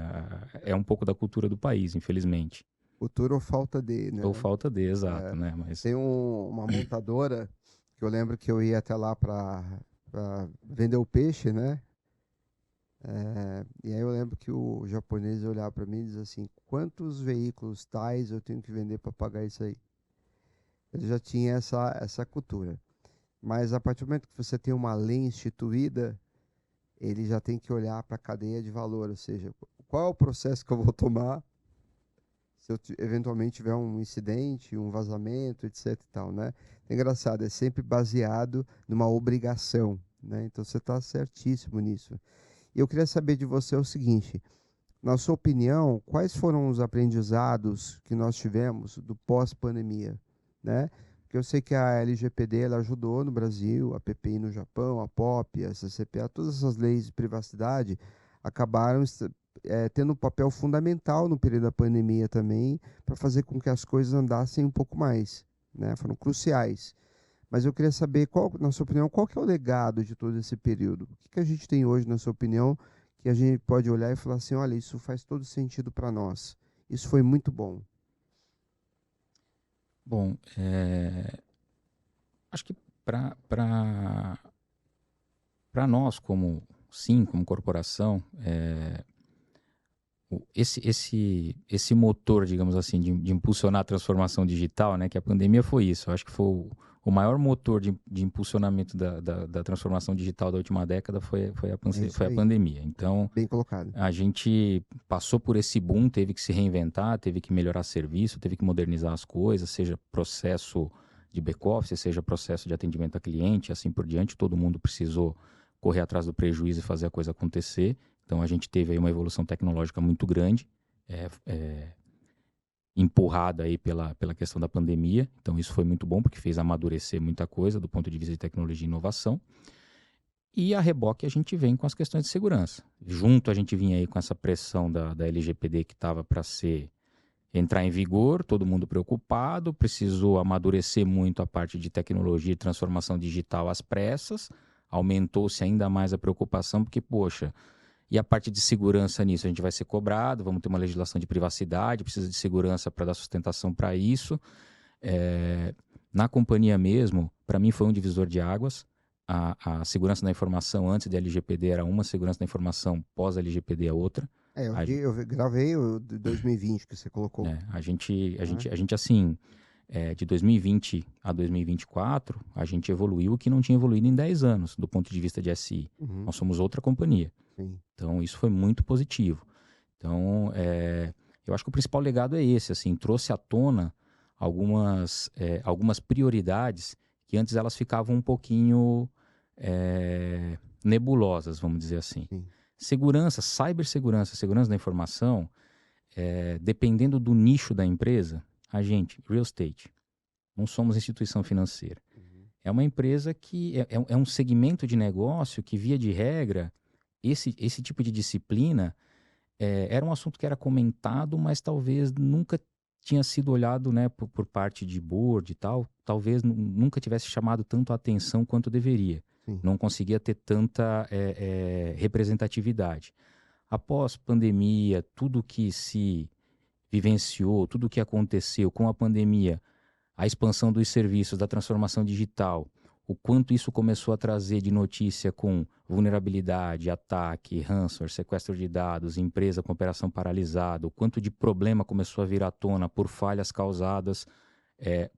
É um pouco da cultura do país, infelizmente. Cultura ou falta de, né? Ou falta de, exato, né? Mas... Tem uma montadora que eu lembro que eu ia até lá para vender o peixe, né? E aí eu lembro que o japonês olhava para mim e dizia assim, quantos veículos tais eu tenho que vender para pagar isso aí? Ele já tinha essa cultura. Mas a partir do momento que você tem uma lei instituída, ele já tem que olhar para a cadeia de valor, ou seja, qual é o processo que eu vou tomar se eu eventualmente tiver um incidente, um vazamento, etc e tal, né? É engraçado, é sempre baseado numa obrigação, né? Então você está certíssimo nisso. E eu queria saber de você o seguinte, na sua opinião, quais foram os aprendizados que nós tivemos do pós-pandemia, né? Porque eu sei que a LGPD ela ajudou no Brasil, a PPI no Japão, a POP, a CCPA, todas essas leis de privacidade acabaram tendo um papel fundamental no período da pandemia também, para fazer com que as coisas andassem um pouco mais, né? Foram cruciais. Mas eu queria saber, na sua opinião, qual que é o legado de todo esse período? O que a gente tem hoje, na sua opinião, que a gente pode olhar e falar assim, olha, isso faz todo sentido para nós. Isso foi muito bom. Bom, acho que para nós, como corporação, esse motor, digamos assim, de impulsionar a transformação digital, né, que a pandemia foi isso. Eu acho que foi o maior motor de impulsionamento da transformação digital da última década foi a pandemia. Então, bem colocado. A gente passou por esse boom, teve que se reinventar, teve que melhorar serviço, teve que modernizar as coisas, seja processo de back-office, seja processo de atendimento a cliente, assim por diante. Todo mundo precisou correr atrás do prejuízo e fazer a coisa acontecer. Então, a gente teve aí uma evolução tecnológica muito grande, empurrada aí pela questão da pandemia. Então, isso foi muito bom, porque fez amadurecer muita coisa do ponto de vista de tecnologia e inovação. E a reboque a gente vem com as questões de segurança. Junto a gente vinha aí com essa pressão da LGPD que estava para entrar em vigor, todo mundo preocupado, precisou amadurecer muito a parte de tecnologia e transformação digital às pressas, aumentou-se ainda mais a preocupação, porque, poxa, e a parte de segurança nisso? A gente vai ser cobrado, vamos ter uma legislação de privacidade, precisa de segurança para dar sustentação para isso. Na companhia mesmo, para mim foi um divisor de águas. A segurança da informação antes da LGPD era uma, segurança da informação pós-LGPD é outra. Eu gravei o de 2020 que você colocou. A gente assim, de 2020 a 2024, a gente evoluiu o que não tinha evoluído em 10 anos, do ponto de vista de SI. Uhum. Nós somos outra companhia. Sim. Então, isso foi muito positivo. Então, eu acho que o principal legado é esse, assim, trouxe à tona algumas prioridades que antes elas ficavam um pouquinho nebulosas, vamos dizer assim. Sim. Segurança, cibersegurança, segurança da informação, dependendo do nicho da empresa, a gente, real estate, não somos instituição financeira. Uhum. É uma empresa que é um segmento de negócio que, via de regra, esse tipo de disciplina era um assunto que era comentado, mas talvez nunca tinha sido olhado, né, por parte de board e tal, talvez nunca tivesse chamado tanto a atenção quanto deveria. Sim. Não conseguia ter tanta representatividade. Após pandemia, tudo que se vivenciou, tudo que aconteceu com a pandemia, a expansão dos serviços, da transformação digital, o quanto isso começou a trazer de notícia com vulnerabilidade, ataque, ransomware, sequestro de dados, empresa com operação paralisada, o quanto de problema começou a vir à tona por falhas causadas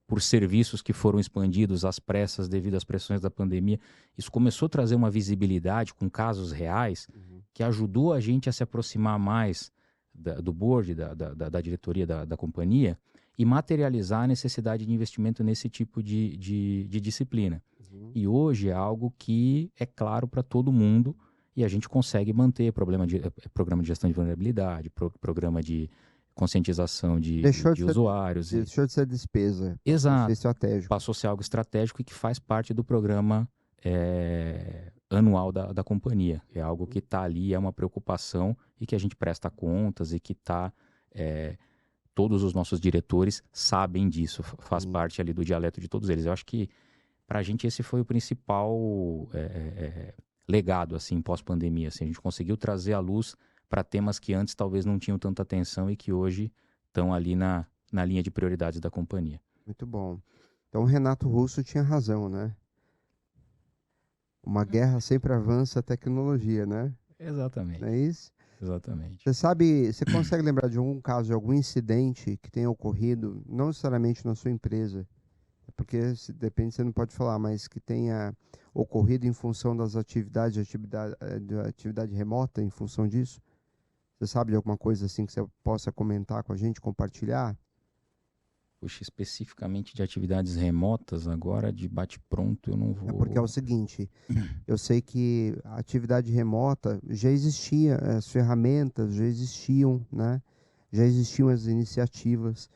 por serviços que foram expandidos às pressas devido às pressões da pandemia. Isso começou a trazer uma visibilidade com casos reais que ajudou a gente a se aproximar mais do board, da diretoria da companhia e materializar a necessidade de investimento nesse tipo de disciplina. E hoje é algo que é claro para todo mundo e a gente consegue manter programa de gestão de vulnerabilidade, programa de conscientização de usuários. Deixou de ser despesa. Exato. Estratégico. Passou a ser algo estratégico e que faz parte do programa anual da companhia. É algo que está ali, é uma preocupação e que a gente presta contas e que está... todos os nossos diretores sabem disso, faz parte ali do dialeto de todos eles. Eu acho que para a gente esse foi o principal legado, assim, pós-pandemia. Assim, a gente conseguiu trazer à luz para temas que antes talvez não tinham tanta atenção e que hoje estão ali na linha de prioridades da companhia. Muito bom. Então o Renato Russo tinha razão, né? Uma guerra sempre avança a tecnologia, né? Exatamente. Não é isso? Exatamente. Você consegue lembrar de algum caso, de algum incidente que tenha ocorrido, não necessariamente na sua empresa, porque depende, você não pode falar, mas que tenha ocorrido em função das atividade remota, em função disso? Você sabe de alguma coisa assim que você possa comentar com a gente, compartilhar? Puxa, especificamente de atividades remotas, agora de bate-pronto eu não vou... Porque é o seguinte, eu sei que a atividade remota já existia, as ferramentas já existiam, né? Já existiam as iniciativas,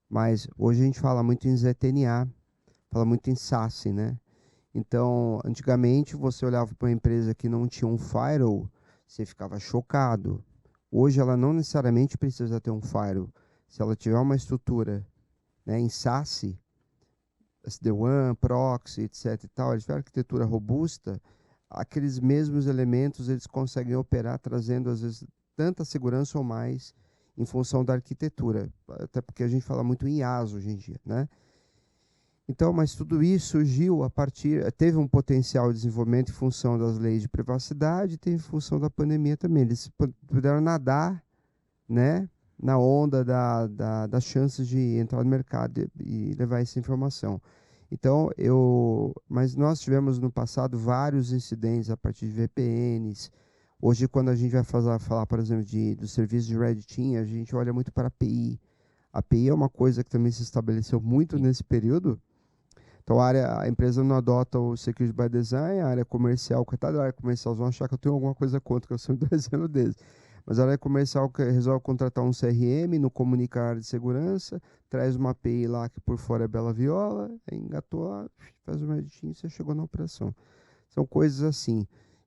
mas hoje a gente fala muito em ZTNA, fala muito em SaaS, né? Então, antigamente você olhava para uma empresa que não tinha um firewall, você ficava chocado. Hoje ela não necessariamente precisa ter um firewall. Se ela tiver uma estrutura, né, em SaaS, SD-WAN, proxy, etc e tal, eles tiver arquitetura robusta, aqueles mesmos elementos eles conseguem operar trazendo às vezes tanta segurança ou mais em função da arquitetura, até porque a gente fala muito em IaaS hoje em dia, né? Então, mas tudo isso surgiu teve um potencial de desenvolvimento em função das leis de privacidade, teve em função da pandemia também. Eles puderam nadar, né, na onda das chances de entrar no mercado e levar essa informação. Então, mas nós tivemos no passado vários incidentes a partir de VPNs. Hoje, quando a gente vai falar, por exemplo, do serviço de Red Team, a gente olha muito para a API. A API é uma coisa que também se estabeleceu muito nesse período. Então, a empresa não adota o Security by Design, a área comercial, coitada da área comercial, vão achar que eu tenho alguma coisa contra, que eu sou um exemplo deles. Mas a área comercial resolve contratar um CRM, não comunica a área de segurança, traz uma API lá que por fora é bela viola, engatou lá, faz o Red Team e você chegou na operação. São coisas assim.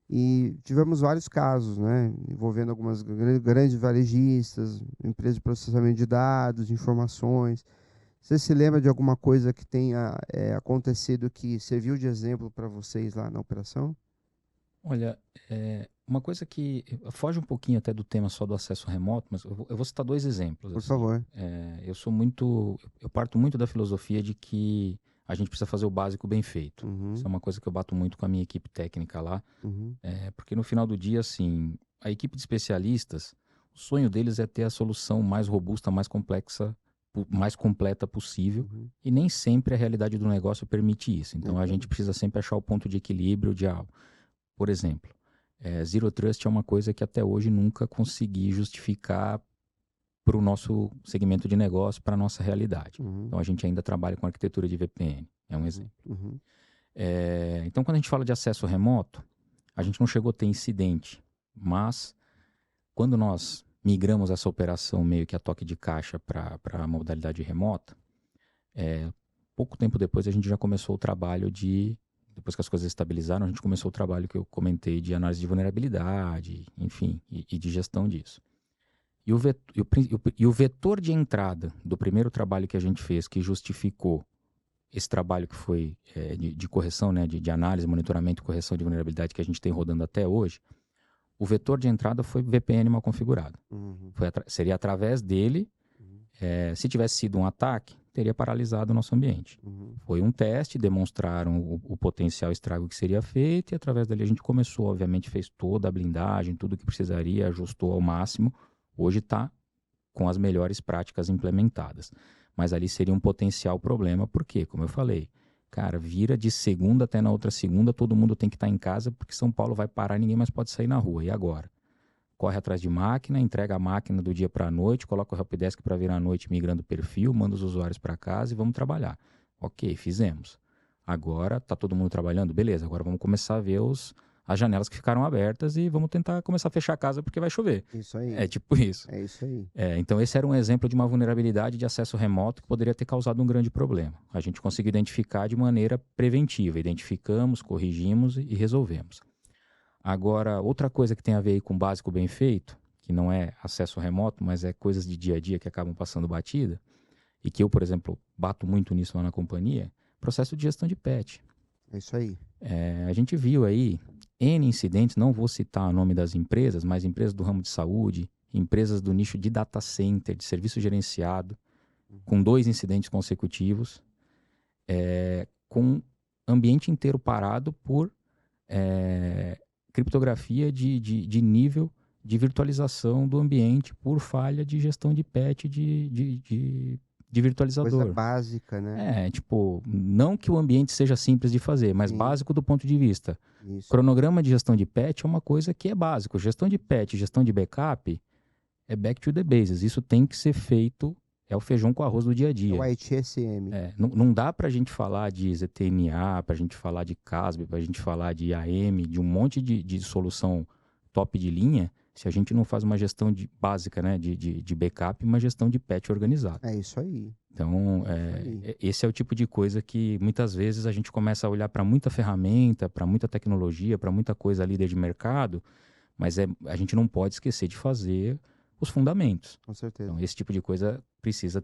E tivemos vários casos, né, envolvendo algumas grandes varejistas, empresas de processamento de dados, de informações. Você se lembra de alguma coisa que tenha acontecido que serviu de exemplo para vocês lá na operação? Olha, uma coisa que foge um pouquinho até do tema só do acesso remoto, mas eu vou citar 2 exemplos. Por assim. favor. Eu parto muito da filosofia de que a gente precisa fazer o básico bem feito. Uhum, Isso é uma coisa que eu bato muito com a minha equipe técnica lá, uhum, porque no final do dia, assim, a equipe de especialistas, o sonho deles é ter a solução mais robusta, mais complexa, mais completa possível, uhum. e nem sempre a realidade do negócio permite isso. Então a Então, gente precisa sempre achar o ponto de equilíbrio por exemplo, Zero Trust é uma coisa que até hoje nunca consegui justificar para o nosso segmento de negócio, para a nossa realidade. uhum, Então a gente ainda trabalha com arquitetura de VPN, é um exemplo. uhum, Então quando a gente fala de acesso remoto, a gente não chegou a ter incidente, mas quando nós migramos essa operação meio que a toque de caixa para a modalidade remota, pouco tempo depois a gente já começou o trabalho depois que as coisas estabilizaram, a gente começou o trabalho que eu comentei de análise de vulnerabilidade, enfim, e de gestão disso. E o vetor de entrada do primeiro trabalho que a gente fez, que justificou esse trabalho que foi de correção, né, de análise, monitoramento e correção de vulnerabilidade que a gente tem rodando até hoje, o vetor de entrada foi VPN mal configurado. uhum, Seria através dele, se tivesse sido um ataque, teria paralisado o nosso ambiente. uhum. Foi um teste, demonstraram o potencial estrago que seria feito e através dali a gente começou, obviamente fez toda a blindagem, tudo que precisaria, ajustou ao máximo. Hoje está com as melhores práticas implementadas. Mas ali seria um potencial problema, porque, como eu falei, cara, vira de segunda até na outra segunda, todo mundo tem que estar em casa porque São Paulo vai parar e ninguém mais pode sair na rua. E agora? Corre atrás de máquina, entrega a máquina do dia para a noite, coloca o helpdesk para vir à noite migrando o perfil, manda os usuários para casa e vamos trabalhar. Ok, fizemos. Agora tá todo mundo trabalhando? Beleza, agora vamos começar a ver as janelas que ficaram abertas e vamos tentar começar a fechar a casa porque vai chover. Isso aí. É tipo isso. É isso aí. Então esse era um exemplo de uma vulnerabilidade de acesso remoto que poderia ter causado um grande problema. A gente conseguiu identificar de maneira preventiva. Identificamos, corrigimos e resolvemos. Agora, outra coisa que tem a ver aí com o básico bem feito, que não é acesso remoto, mas é coisas de dia a dia que acabam passando batida, e que eu, por exemplo, bato muito nisso lá na companhia, processo de gestão de patch. É isso aí. A gente viu aí N incidentes, não vou citar o nome das empresas, mas empresas do ramo de saúde, empresas do nicho de data center, de serviço gerenciado, com 2 incidentes consecutivos, com ambiente inteiro parado por criptografia de nível de virtualização do ambiente por falha de gestão de patch de virtualizador. Coisa básica, né? Não que o ambiente seja simples de fazer, mas Sim. básico do ponto de vista. Isso. Cronograma de gestão de patch é uma coisa que é básico. Gestão de patch, gestão de backup é back to the bases. Isso tem que ser feito, é o feijão com arroz do dia a dia. O ITSM. Não dá pra gente falar de ZTNA, pra gente falar de CASB, pra gente falar de AM, de um monte de solução top de linha, se a gente não faz uma gestão básica, né, de backup e uma gestão de patch organizada. É isso aí. Então, esse é o tipo de coisa que muitas vezes a gente começa a olhar para muita ferramenta, para muita tecnologia, para muita coisa líder de mercado, mas a gente não pode esquecer de fazer os fundamentos. Com certeza. Então, esse tipo de coisa precisa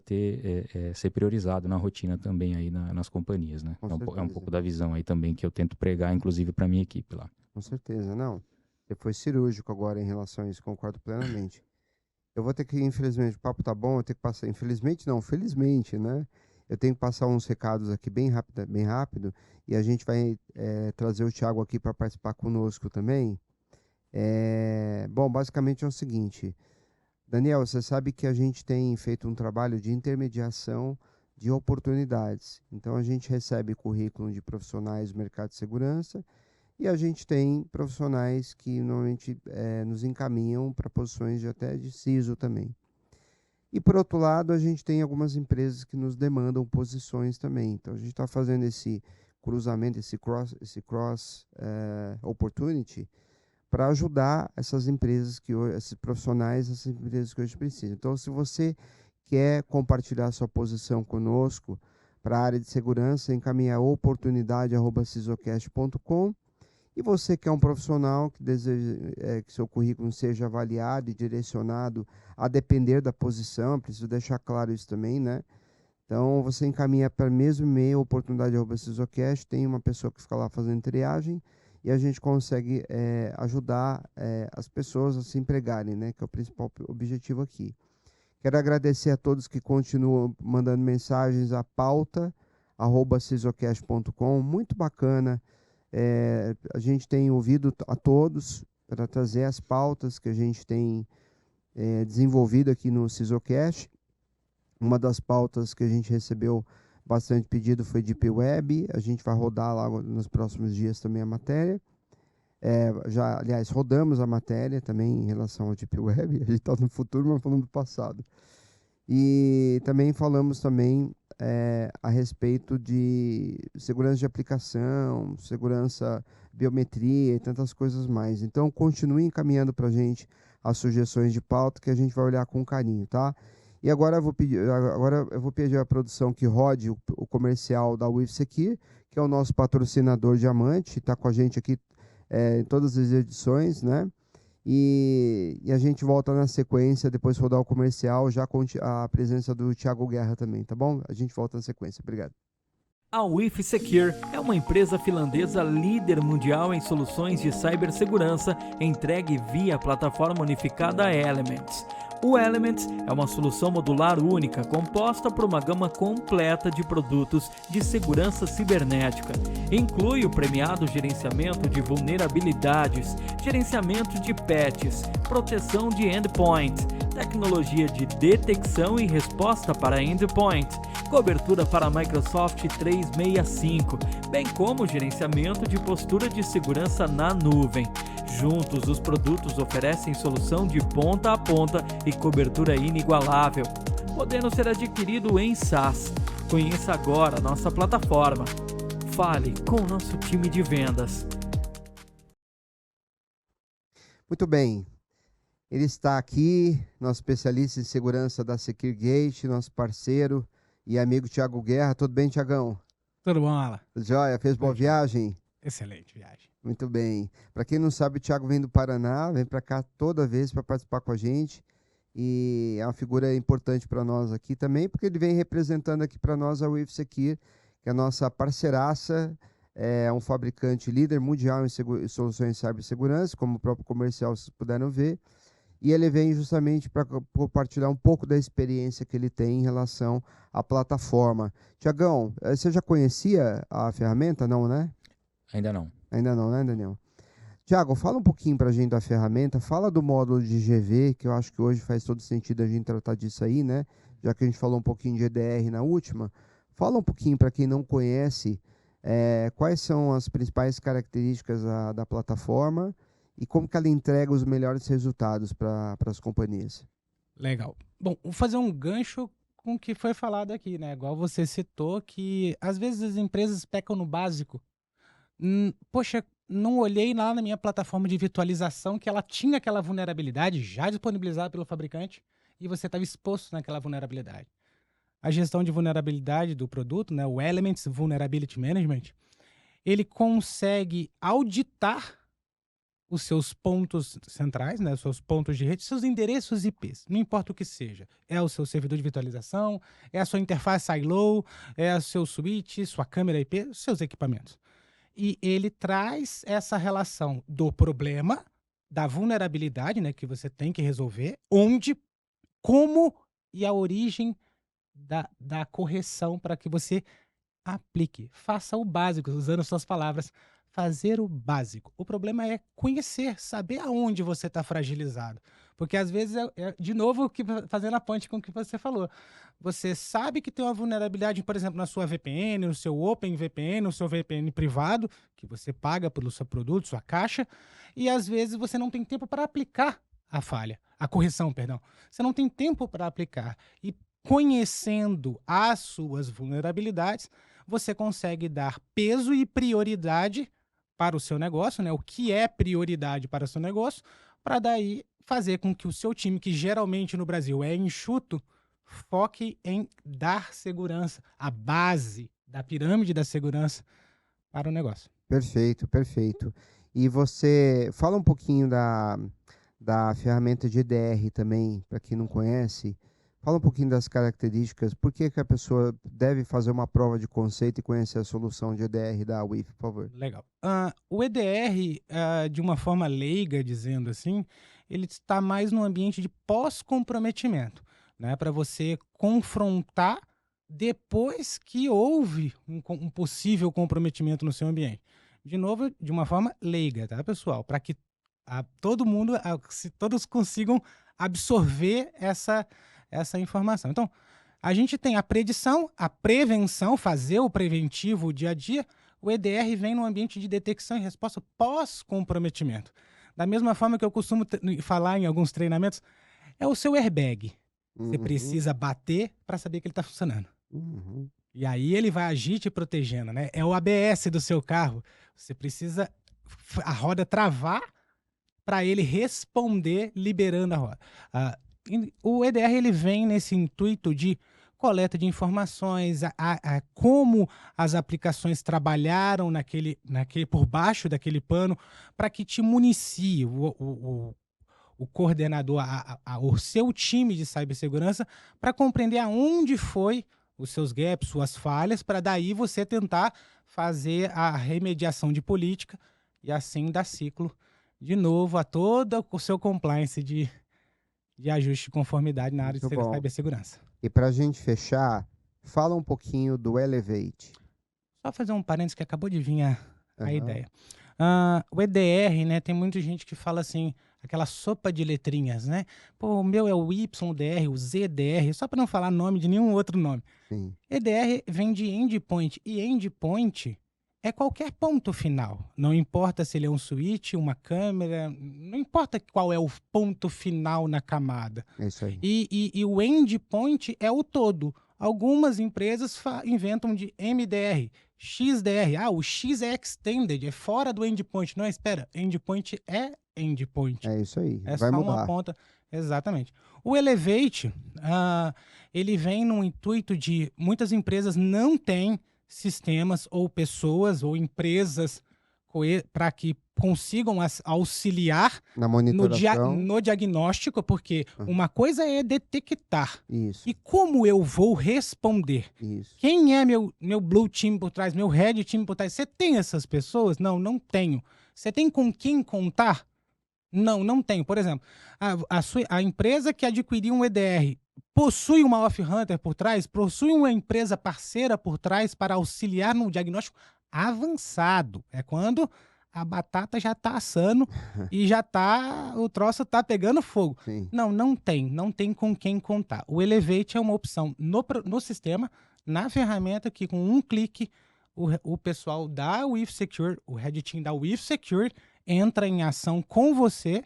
ser priorizado na rotina também aí nas companhias, né? Com É um certeza. pouco da visão aí também que eu tento pregar, inclusive, para minha equipe lá. Com certeza, não. Você foi cirúrgico agora em relação a isso, concordo plenamente. Eu vou ter que, infelizmente, o papo tá bom, eu tenho que passar, infelizmente não, felizmente, né? Eu tenho que passar uns recados aqui bem rápido, e a gente vai trazer o Thiago aqui para participar conosco também. Bom, basicamente é o seguinte, Daniel, você sabe que a gente tem feito um trabalho de intermediação de oportunidades. Então, a gente recebe currículo de profissionais do mercado de segurança e a gente tem profissionais que normalmente nos encaminham para posições até de CISO também. E, por outro lado, a gente tem algumas empresas que nos demandam posições também. Então, a gente está fazendo esse cruzamento, esse cross opportunity, para ajudar essas empresas, esses profissionais, essas empresas que hoje precisam. Então, se você quer compartilhar sua posição conosco para a área de segurança, encaminha oportunidade@cisocast.com. E você que é um profissional que deseja que seu currículo seja avaliado e direcionado a depender da posição, preciso deixar claro isso também, né? Então, você encaminha para o mesmo e-mail, oportunidade@cisocast, tem uma pessoa que fica lá fazendo triagem e a gente consegue ajudar as pessoas a se empregarem, né? Que é o principal objetivo aqui. Quero agradecer a todos que continuam mandando mensagens à pauta@cisocast.com, muito bacana. A gente tem ouvido a todos para trazer as pautas que a gente tem desenvolvido aqui no CISOcast. Uma das pautas que a gente recebeu bastante pedido foi Deep Web. A gente vai rodar lá nos próximos dias também a matéria. Aliás, rodamos a matéria também em relação ao Deep Web. A gente está no futuro, mas falando do passado. E também falamos também a respeito de segurança de aplicação, segurança, biometria e tantas coisas mais. Então, continue encaminhando para a gente as sugestões de pauta que a gente vai olhar com carinho, tá? E agora eu vou pedir à produção que rode o comercial da WithSecure, que é o nosso patrocinador diamante, está com a gente aqui em todas as edições, né? E a gente volta na sequência, depois de rodar o comercial, já com a presença do Thiago Guerra também, tá bom? A gente volta na sequência. Obrigado. A WithSecure é uma empresa finlandesa líder mundial em soluções de cibersegurança entregue via plataforma unificada Elements. O Elements é uma solução modular única, composta por uma gama completa de produtos de segurança cibernética. Inclui o premiado gerenciamento de vulnerabilidades, gerenciamento de patches, proteção de endpoint, tecnologia de detecção e resposta para endpoint, cobertura para Microsoft 365, bem como gerenciamento de postura de segurança na nuvem. Juntos, os produtos oferecem solução de ponta a ponta e cobertura inigualável, podendo ser adquirido em SaaS. Conheça agora a nossa plataforma. Fale com o nosso time de vendas. Muito bem. Ele está aqui, nosso especialista em segurança da SecureGate, nosso parceiro e amigo Thiago Guerra. Tudo bem, Thiagão? Tudo bom, Alan? Joia, fez boa viagem? Excelente viagem. Muito bem. Para quem não sabe, o Thiago vem do Paraná, vem para cá toda vez para participar com a gente. E é uma figura importante para nós aqui também, porque ele vem representando aqui para nós a WithSecure, que é a nossa parceiraça, é um fabricante líder mundial em soluções de cibersegurança, como o próprio comercial vocês puderam ver. E ele vem justamente para compartilhar um pouco da experiência que ele tem em relação à plataforma. Tiagão, você já conhecia a ferramenta? Não, né? Ainda não. Ainda não, né, Daniel? Tiago, fala um pouquinho para a gente da ferramenta, fala do módulo de GV, que eu acho que hoje faz todo sentido a gente tratar disso aí, né? Já que a gente falou um pouquinho de EDR na última. Fala um pouquinho para quem não conhece quais são as principais características da plataforma e como que ela entrega os melhores resultados para as companhias. Legal. Bom, vou fazer um gancho com o que foi falado aqui, né? Igual você citou que às vezes as empresas pecam no básico. Poxa, não olhei lá na minha plataforma de virtualização que ela tinha aquela vulnerabilidade já disponibilizada pelo fabricante e você estava exposto naquela vulnerabilidade. A gestão de vulnerabilidade do produto, né, o Elements Vulnerability Management, ele consegue auditar os seus pontos centrais, né, os seus pontos de rede, seus endereços IPs, não importa o que seja. É o seu servidor de virtualização, é a sua interface silo, é o seu switch, sua câmera IP, os seus equipamentos. E ele traz essa relação do problema, da vulnerabilidade, né, que você tem que resolver, onde, como e a origem da correção para que você aplique. Faça o básico, usando suas palavras, fazer o básico. O problema é conhecer, saber aonde você está fragilizado. Porque às vezes, de novo, fazendo a ponte com o que você falou, você sabe que tem uma vulnerabilidade, por exemplo, na sua VPN, no seu OpenVPN, no seu VPN privado, que você paga pelo seu produto, sua caixa, e às vezes você não tem tempo para aplicar a correção, perdão. Você não tem tempo para aplicar. E conhecendo as suas vulnerabilidades, você consegue dar peso e prioridade para o seu negócio, né? O que é prioridade para o seu negócio, para daí fazer com que o seu time, que geralmente no Brasil é enxuto, foque em dar segurança, a base da pirâmide da segurança para o negócio. Perfeito, perfeito. E você fala um pouquinho da ferramenta de EDR também, para quem não conhece. Fala um pouquinho das características, por que a pessoa deve fazer uma prova de conceito e conhecer a solução de EDR da WIF, por favor. Legal. O EDR, de uma forma leiga, dizendo assim, ele está mais no ambiente de pós-comprometimento, né? Para você confrontar depois que houve um possível comprometimento no seu ambiente. De novo, de uma forma leiga, tá, pessoal? Para que todo mundo, se todos consigam absorver essa informação. Então, a gente tem a predição, a prevenção, fazer o preventivo, o dia a dia. O EDR vem no ambiente de detecção e resposta pós-comprometimento. Da mesma forma que eu costumo falar em alguns treinamentos, é o seu airbag. Você precisa bater para saber que ele está funcionando. E aí ele vai agir te protegendo, né? É o ABS do seu carro. Você precisa a roda travar para ele responder liberando a roda. O EDR ele vem nesse intuito de coleta de informações, como as aplicações trabalharam por baixo daquele pano, para que te municie o coordenador, o seu time de cibersegurança, para compreender aonde foi os seus gaps, suas falhas, para daí você tentar fazer a remediação de política e assim dar ciclo de novo a todo o seu compliance de ajuste de conformidade na área de cibersegurança. E para a gente fechar, fala um pouquinho do Elevate. Só fazer um parênteses que acabou de vir a ideia. O EDR, né, tem muita gente que fala assim, aquela sopa de letrinhas, né? Pô, o meu é o YDR, o ZDR, só para não falar nome de nenhum outro nome. Sim. EDR vem de endpoint, e endpoint é qualquer ponto final. Não importa se ele é um switch, uma câmera, não importa qual é o ponto final na camada. É isso aí. E o endpoint é o todo. Algumas empresas inventam de MDR, XDR. O X é extended, é fora do endpoint. Não, espera, endpoint é endpoint. É isso aí, é vai só mudar. Uma ponta. Exatamente. O Elevate, ele vem no intuito de muitas empresas não têm sistemas ou pessoas ou empresas para que consigam auxiliar na monitoração, no diagnóstico, porque uma coisa é detectar. Isso. E como eu vou responder? Isso. Quem é meu blue team por trás, meu red team por trás? Você tem essas pessoas? Não, não tenho. Você tem com quem contar? Não, não tenho. Por exemplo, a empresa que adquiriu um EDR possui uma off-hunter por trás? Possui uma empresa parceira por trás para auxiliar no diagnóstico avançado? É quando a batata já está assando e o troço está pegando fogo. Sim. Não tem com quem contar. O Elevate é uma opção no sistema, na ferramenta, que com um clique o pessoal da WIF Secure, o Red Team da WIF Secure, entra em ação com você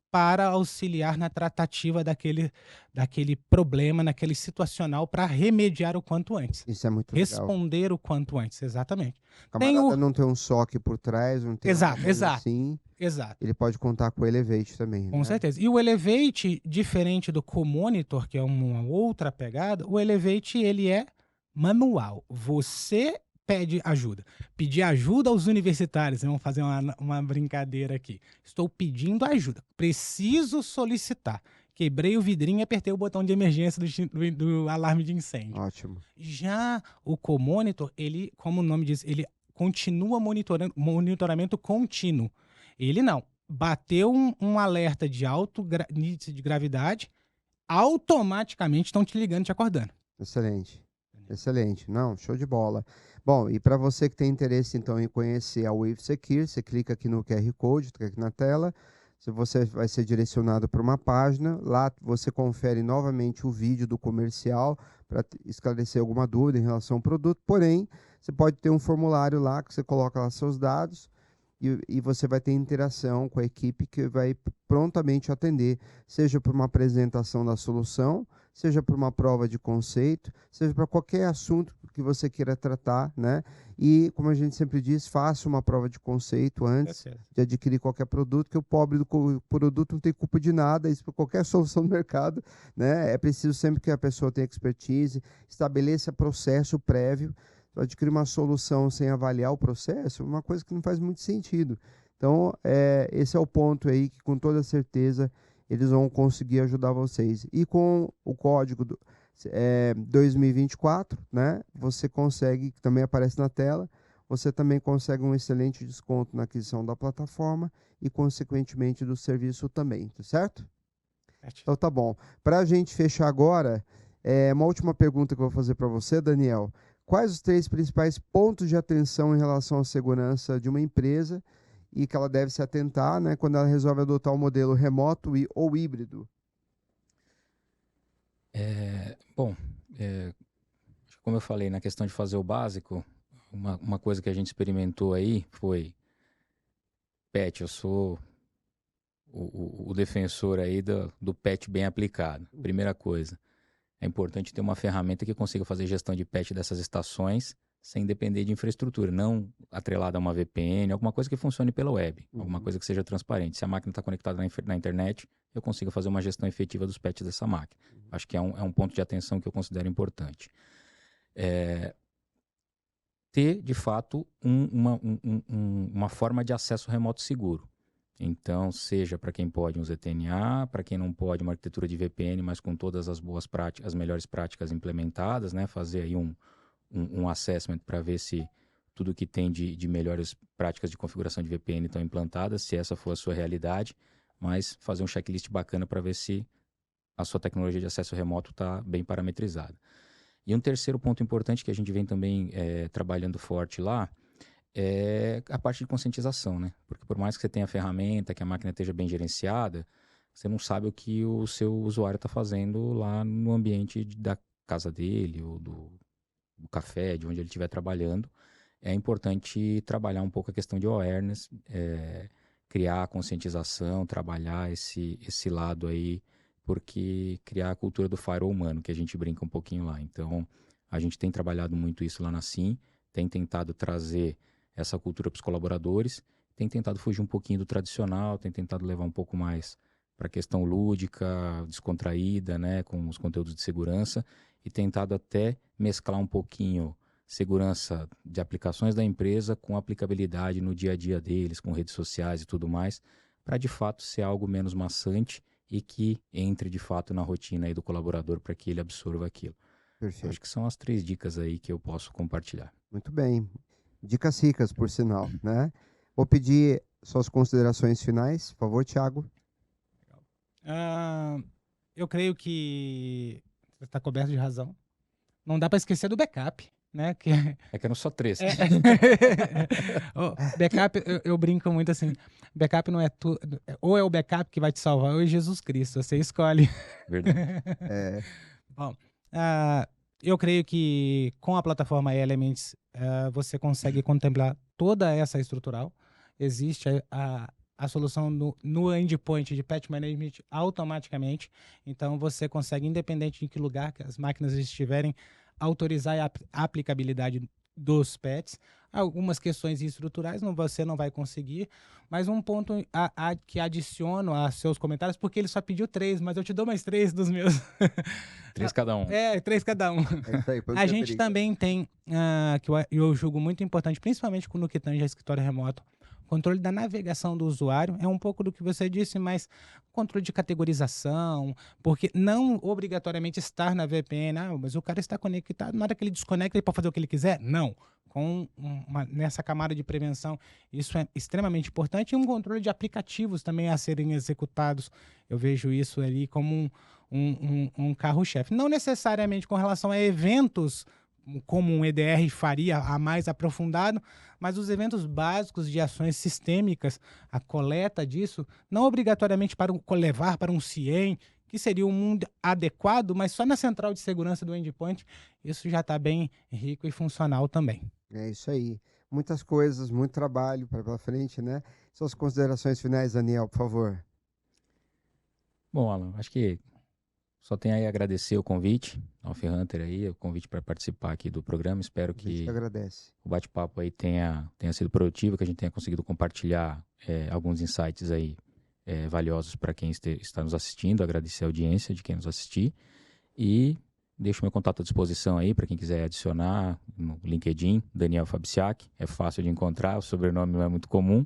para auxiliar na tratativa daquele problema, naquele situacional, para remediar o quanto antes. Isso é muito Responder legal. O quanto antes, exatamente. Camarada não tem um SOC por trás, não tem exato. Assim, exato. Ele pode contar com o Elevate também. Com certeza. E o Elevate, diferente do Co-Monitor, que é uma outra pegada, o Elevate ele é manual. Você pede ajuda. Pedir ajuda aos universitários. Vamos fazer uma brincadeira aqui. Estou pedindo ajuda. Preciso solicitar. Quebrei o vidrinho e apertei o botão de emergência do alarme de incêndio. Ótimo. Já o Co-Monitor, ele, como o nome diz, ele continua monitoramento contínuo. Ele não. Bateu um alerta de alto índice de gravidade, automaticamente estão te ligando e te acordando. Excelente. Excelente. Não, show de bola. Bom, e para você que tem interesse então em conhecer a WIF Secure, você clica aqui no QR Code, clica aqui na tela, Se você vai ser direcionado para uma página, lá você confere novamente o vídeo do comercial para esclarecer alguma dúvida em relação ao produto. Porém, você pode ter um formulário lá que você coloca lá seus dados e você vai ter interação com a equipe que vai prontamente atender, seja por uma apresentação da solução, seja por uma prova de conceito, seja para qualquer assunto que você queira tratar, né? E, como a gente sempre diz, faça uma prova de conceito antes de adquirir qualquer produto, que o pobre do produto não tem culpa de nada, isso para qualquer solução do mercado, né? É preciso sempre que a pessoa tenha expertise, estabeleça processo prévio. Adquirir uma solução sem avaliar o processo é uma coisa que não faz muito sentido. Então, esse é o ponto aí que, com toda certeza, eles vão conseguir ajudar vocês. E com o código 2024, né, você consegue, que também aparece na tela, você também consegue um excelente desconto na aquisição da plataforma e, consequentemente, do serviço também, tá certo? Então, tá bom. Para a gente fechar agora, uma última pergunta que eu vou fazer para você, Daniel. Quais os 3 principais pontos de atenção em relação à segurança de uma empresa e que ela deve se atentar, né, quando ela resolve adotar um modelo remoto ou híbrido? Como eu falei, na questão de fazer o básico, uma coisa que a gente experimentou aí foi, PET, eu sou o defensor aí do PET bem aplicado. Primeira coisa. É importante ter uma ferramenta que consiga fazer gestão de patch dessas estações sem depender de infraestrutura, não atrelada a uma VPN, alguma coisa que funcione pela web, alguma coisa que seja transparente. Se a máquina está conectada na internet, eu consigo fazer uma gestão efetiva dos patches dessa máquina. Acho que é um ponto de atenção que eu considero importante. Ter, de fato, uma forma de acesso remoto seguro. Então, seja para quem pode um ZTNA, para quem não pode uma arquitetura de VPN, mas com todas as boas práticas, as melhores práticas implementadas, né? Fazer aí um assessment para ver se tudo que tem de melhores práticas de configuração de VPN estão implantadas, se essa for a sua realidade, mas fazer um checklist bacana para ver se a sua tecnologia de acesso remoto está bem parametrizada. E um terceiro ponto importante que a gente vem também trabalhando forte lá, é a parte de conscientização, né? Porque por mais que você tenha a ferramenta, que a máquina esteja bem gerenciada, você não sabe o que o seu usuário está fazendo lá no ambiente da casa dele, ou do café, de onde ele estiver trabalhando. É importante trabalhar um pouco a questão de awareness, criar a conscientização, trabalhar esse lado aí, porque criar a cultura do firewall humano, que a gente brinca um pouquinho lá. Então, a gente tem trabalhado muito isso lá na SIM, tem tentado trazer essa cultura para os colaboradores, tem tentado fugir um pouquinho do tradicional, tem tentado levar um pouco mais para a questão lúdica, descontraída, né, com os conteúdos de segurança, e tentado até mesclar um pouquinho segurança de aplicações da empresa com aplicabilidade no dia a dia deles, com redes sociais e tudo mais, para de fato ser algo menos maçante e que entre de fato na rotina aí do colaborador para que ele absorva aquilo. Perfeito. Acho que são as 3 dicas aí que eu posso compartilhar. Muito bem. Dicas ricas, por sinal, né? Vou pedir suas considerações finais, por favor, Thiago. Eu creio que você está coberto de razão. Não dá para esquecer do backup, né? É que eram só 3. Backup, eu brinco muito assim, backup não é tudo, ou é o backup que vai te salvar, ou é Jesus Cristo, você escolhe. Verdade. Bom, eu creio que com a plataforma Elements você consegue contemplar toda essa estrutural. Existe a solução no endpoint de patch management automaticamente. Então você consegue, independente de que lugar que as máquinas estiverem, autorizar a aplicabilidade dos patches. Algumas questões estruturais você não vai conseguir, mas um ponto que adiciono a seus comentários, porque ele só pediu 3, mas eu te dou mais 3 dos meus. 3 cada um. 3 cada um. A gente também tem, que eu julgo muito importante, principalmente no que tange a escritório remoto, controle da navegação do usuário. É um pouco do que você disse, mas controle de categorização, porque não obrigatoriamente estar na VPN, mas o cara está conectado, na hora que ele desconecta, ele pode fazer o que ele quiser? Não. Nessa camada de prevenção, isso é extremamente importante, e um controle de aplicativos também a serem executados. Eu vejo isso ali como um carro-chefe. Não necessariamente com relação a eventos como um EDR faria a mais aprofundado, mas os eventos básicos de ações sistêmicas, a coleta disso, não obrigatoriamente para levar para um CIEM, que seria um mundo adequado, mas só na central de segurança do endpoint, isso já está bem rico e funcional também. É isso aí. Muitas coisas, muito trabalho para pela frente, né? Suas considerações finais, Daniel, por favor. Bom, Alan, acho que só tenho aí a agradecer o convite, ao Hunter aí, o convite para participar aqui do programa. Espero A gente que agradece. o bate-papo aí tenha sido produtivo, que a gente tenha conseguido compartilhar alguns insights aí valiosos para quem está nos assistindo. Agradecer a audiência de quem nos assistir e deixo meu contato à disposição aí para quem quiser adicionar no LinkedIn, Daniel Fabisiak. É fácil de encontrar, o sobrenome não é muito comum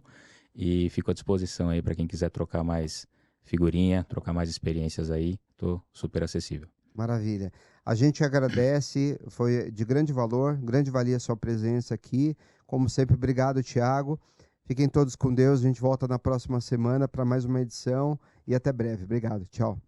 e fico à disposição aí para quem quiser trocar mais figurinha, trocar mais experiências aí. Estou super acessível. Maravilha. A gente agradece, foi de grande valor, grande valia a sua presença aqui. Como sempre, obrigado, Thiago. Fiquem todos com Deus. A gente volta na próxima semana para mais uma edição e até breve. Obrigado. Tchau.